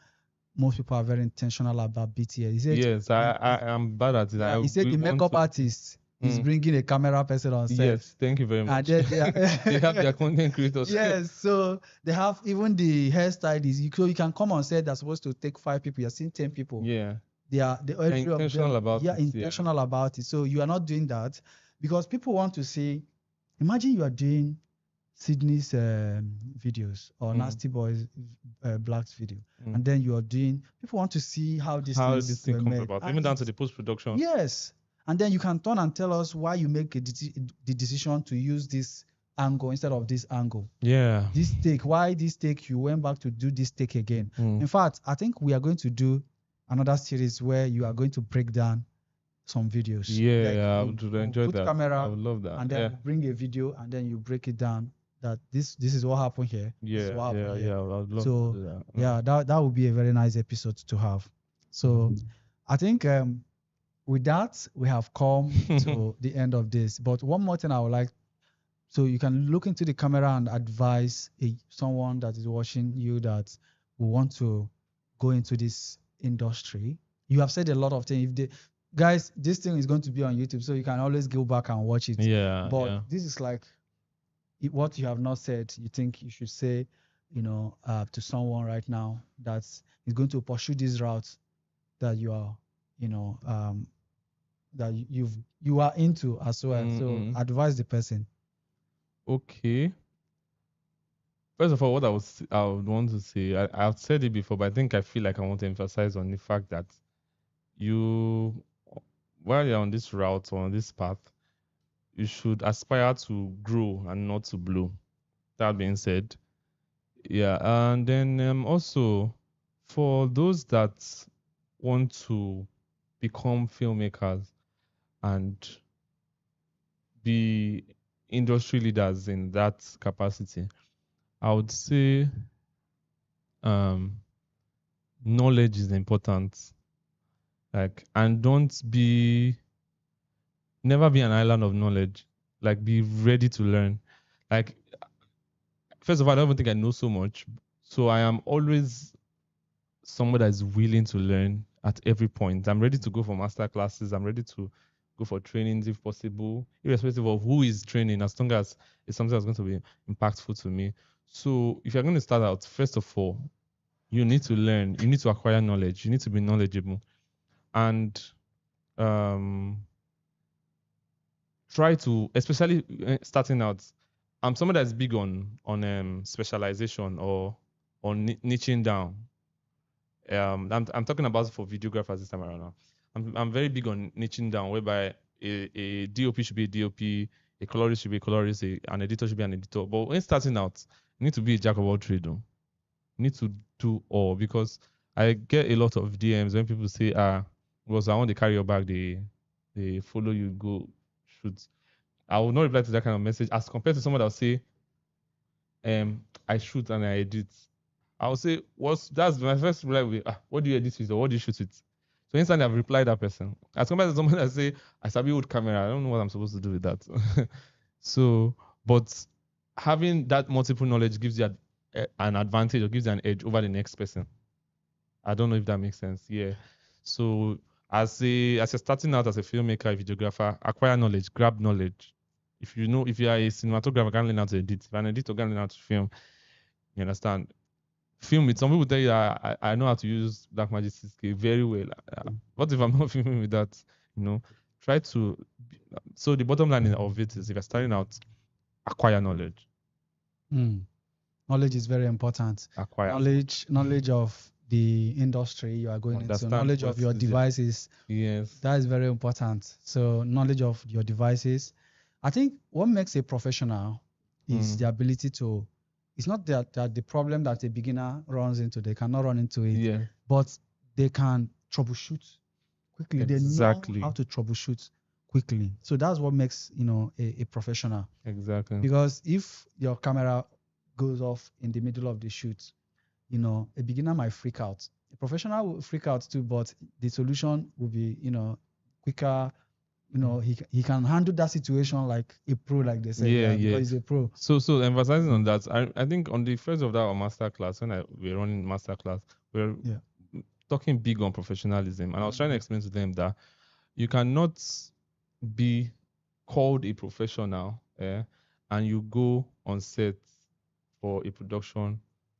most people are very intentional about BTS. He said, yes, I am bad at it. He said the makeup artist is bringing a camera person on set. Yes, thank you very much. And they have their content creators. Yes, so they have even the hairstylist. So you can come on set that's supposed to take 5 people. You're seeing 10 people. Yeah. They're intentional about it. Intentional about it. So you are not doing that because people want to see. Imagine you are doing Sydney's videos or Nasty Boys Black's video, and then you are doing. People want to see how this thing comes about, even down to the post production. Yes, and then you can turn and tell us why you make the decision to use this angle instead of this angle. Yeah. This take, why this take? You went back to do this take again. In fact, I think we are going to do another series where you are going to break down some videos. Yeah, I would enjoy that. Camera, I would love that. And then bring a video and then you break it down. That this is what happened here. Yeah, I would love to do that. That would be a very nice episode to have. So I think with that we have come to the end of this. But one more thing I would like, so you can look into the camera and advise someone that is watching you that will want to go into this industry. You have said a lot of things. Guys, this thing is going to be on YouTube, so you can always go back and watch it. Yeah. But this is like what you have not said. You think you should say, to someone right now that is going to pursue this route that you are, that you are into as well. So advise the person. Okay. First of all, what I would want to say, I've said it before, but I feel like I want to emphasize on the fact that while you're on this route or on this path, you should aspire to grow and not to blow. That being said, and then also for those that want to become filmmakers and be industry leaders in that capacity, I would say knowledge is important. And never be an island of knowledge. Be ready to learn. First of all, I don't even think I know so much. So I am always someone that is willing to learn at every point. I'm ready to go for master classes. I'm ready to go for trainings if possible, irrespective of who is training, as long as it's something that's going to be impactful to me. So if you're going to start out, first of all, you need to learn. You need to acquire knowledge. You need to be knowledgeable. and try to, especially starting out. I'm someone that's big on specialization or on niching down. I'm talking about for videographers this time around now. I'm very big on niching down, whereby a DOP should be a DOP, a colorist should be a colorist, an editor should be an editor. But when starting out, you need to be a jack of all trades. You need to do all, because I get a lot of DMs when people say, because I want to carry your bag, they follow you, go shoot. I will not reply to that kind of message as compared to someone that will say, I shoot and I edit. I will say, that's my first reply will be, what do you edit with or what do you shoot with? So instantly I've replied that person. As compared to someone that say, I sabi with camera, I don't know what I'm supposed to do with that. So, but having that multiple knowledge gives you an advantage or gives you an edge over the next person. I don't know if that makes sense. Yeah. So as you're starting out as a filmmaker, a videographer, acquire knowledge, grab knowledge. If you are a cinematographer, can learn how to edit. If you're an editor, can learn how to film. You understand? Film with some people tell you I know how to use Blackmagic 6K very well. What if I'm not filming with that? Try to. So the bottom line of it is, if you're starting out, acquire knowledge. Knowledge is very important. Acquire knowledge of the industry you are going into, knowledge of your devices. Yes, that is very important. So knowledge of your devices. I think what makes a professional is the ability to. It's not that the problem that a beginner runs into, they cannot run into it. Yeah. But they can troubleshoot quickly. Exactly. They know how to troubleshoot quickly. So that's what makes a professional. Exactly. Because if your camera goes off in the middle of the shoot, a beginner might freak out. A professional will freak out too, but the solution will be, quicker. He can handle that situation like a pro, like they say. Yeah. Because he's a pro. So emphasizing on that, I think on the first of that master class, when we're running master class, we're talking big on professionalism, and I was trying to explain to them that you cannot be called a professional, and you go on set for a production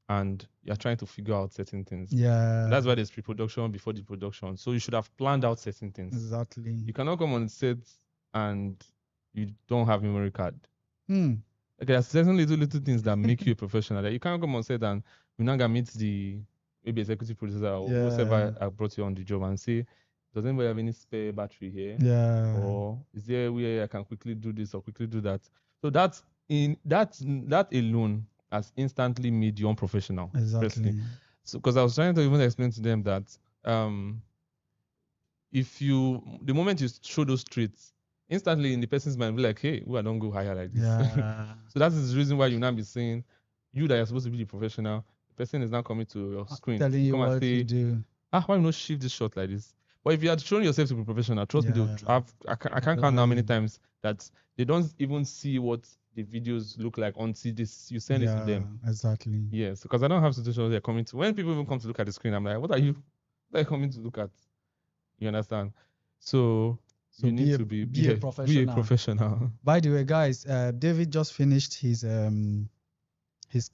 and you're trying to figure out certain things. Yeah. That's why there's pre-production before the production. So you should have planned out certain things. Exactly. You cannot come on set and you don't have memory card. Okay, there's certain little things that make you a professional. Like you can't come on set and you're not gonna meet the maybe executive producer or whoever I brought you on the job and say, does anybody have any spare battery here? Yeah. Or is there a way I can quickly do this or quickly do that? So that alone has instantly made you unprofessional. Exactly. Personally. So because I was trying to even explain to them that the moment you show those traits, instantly in the person's mind, be like, hey, I don't go higher like this. Yeah. So that is the reason why you now be saying, you that you're supposed to be the professional, the person is now coming to your screen, telling you what to do. Why not shift this shot like this? But if you had shown yourself to be professional, trust me, I can't count how many times that they don't even see what the videos look like until you send it to them. Exactly. Yes, because I don't have situations they're coming to. When people even come to look at the screen, I'm like, what are you coming to look at? You understand? So you need to be a professional. By the way, guys, David just finished his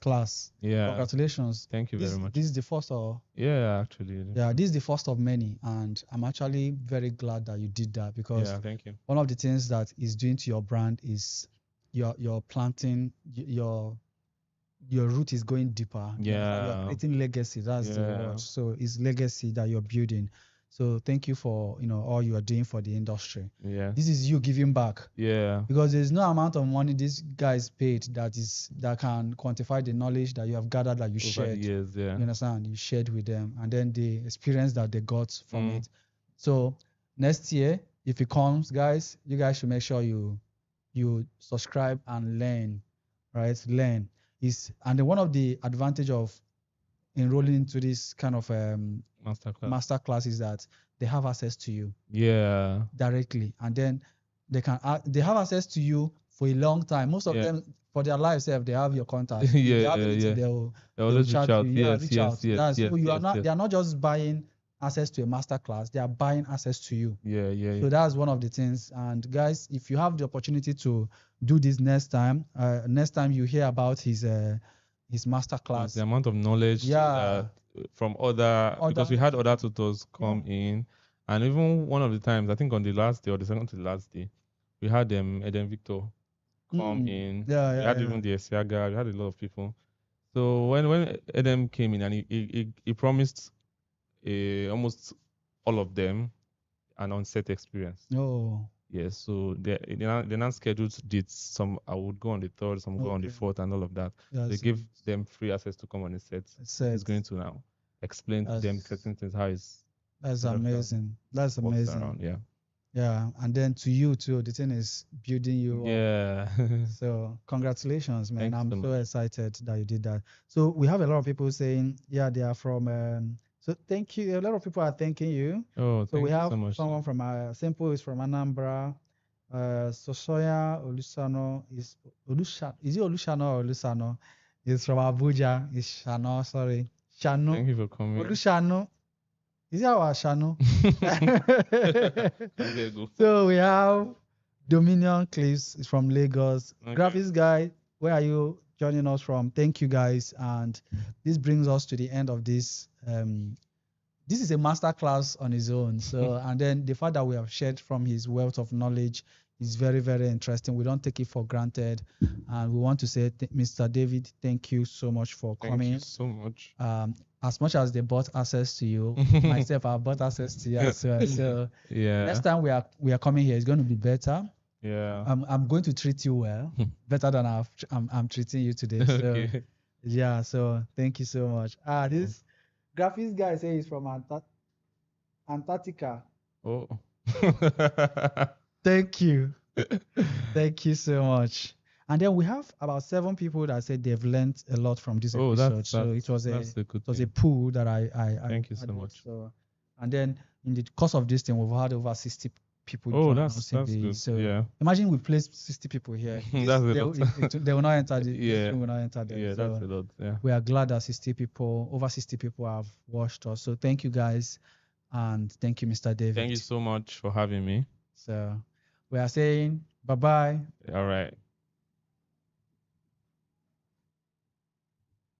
class. Yeah. Congratulations. Thank you very much. This is the first Yeah, actually. Yeah, this is the first of many, and I'm actually very glad that you did that, because thank you. One of the things that is doing to your brand is you're planting your root is going deeper. Yeah. You're creating legacy. That's the word. So it's legacy that you're building. So thank you for all you are doing for the industry. Yeah. This is you giving back. Yeah. Because there's no amount of money these guys paid that can quantify the knowledge that you have gathered, that you shared. Over the years, yeah. You understand? You shared with them, and then the experience that they got from it. So next year, if it comes, guys, you guys should make sure you subscribe and learn, right? Learn and then one of the advantage of enrolling into this kind of master class is that they have access to you directly, and then they have access to you for a long time. Most of them, for their lives, they have your contact. They'll always reach out. Reach out. So they are not just buying access to a master class, they are buying access to you. So that's one of the things. And guys, if you have the opportunity to do this next time you hear about his master class, the amount of knowledge from other because we had other tutors come in And even one of the times, I think on the last day or the second to the last day, we had Eden Victor come in. Yeah, We yeah, had yeah. even the Esiaga, we had a lot of people. So when Eden came in and he promised almost all of them an on-set experience. Oh, Yes, so they now scheduled dates. Some I would go on the third, some go on the okay. fourth, and all of that. They That's give them free access to come on the set. set. He's going to now explain to them That's certain things, how his that's production amazing. That's works amazing. around. Yeah. Yeah, and then to you too, the thing is building you up. Yeah. So congratulations, man. Thanks I'm so so much. excited that you did that. So we have a lot of people saying, yeah, they are from so thank you. A lot of people are thanking you. Oh, So we thank you have so much. someone from Simple is from Anambra. Sosoya Olusano is it Olushano or Olusano? Is from Abuja. Is Shano, sorry. Shano. Thank you for coming. Olushano. Is it our Shano? Okay, go. So we have Dominion Clips is from Lagos. Okay. Graphics guy, where are you joining us from? Thank you guys. And this brings us to the end of this. This is a master class on his own. So, and then the fact that we have shared from his wealth of knowledge is very, very interesting. We don't take it for granted. And we want to say, Mr. David, thank you so much for Thank coming. you so much. As much as they bought access to you, myself, I bought access to you as well. So Yeah. next time we are coming here, it's going to be better. Yeah. I'm going to treat you well, better than I'm treating you today. So Okay. yeah, so thank you so much. This graphics guy say he's from Antarctica. Oh. Thank you. Thank you so much. And then we have about 7 people that said they've learned a lot from this Oh, episode. So it was that's a good a thing. pool that I Thank you so added. much. So and then in the course of this thing, we've had over 60 people Oh, join that's us in the good. so Yeah. imagine we placed 60 people here. That's a lot. They will not enter this Yeah. room will not enter them. Yeah, So that's a lot. Yeah. we are glad that over 60 people have watched us. So thank you guys, and thank you, Mr. David. Thank you so much for having me. So we are saying bye bye. All right.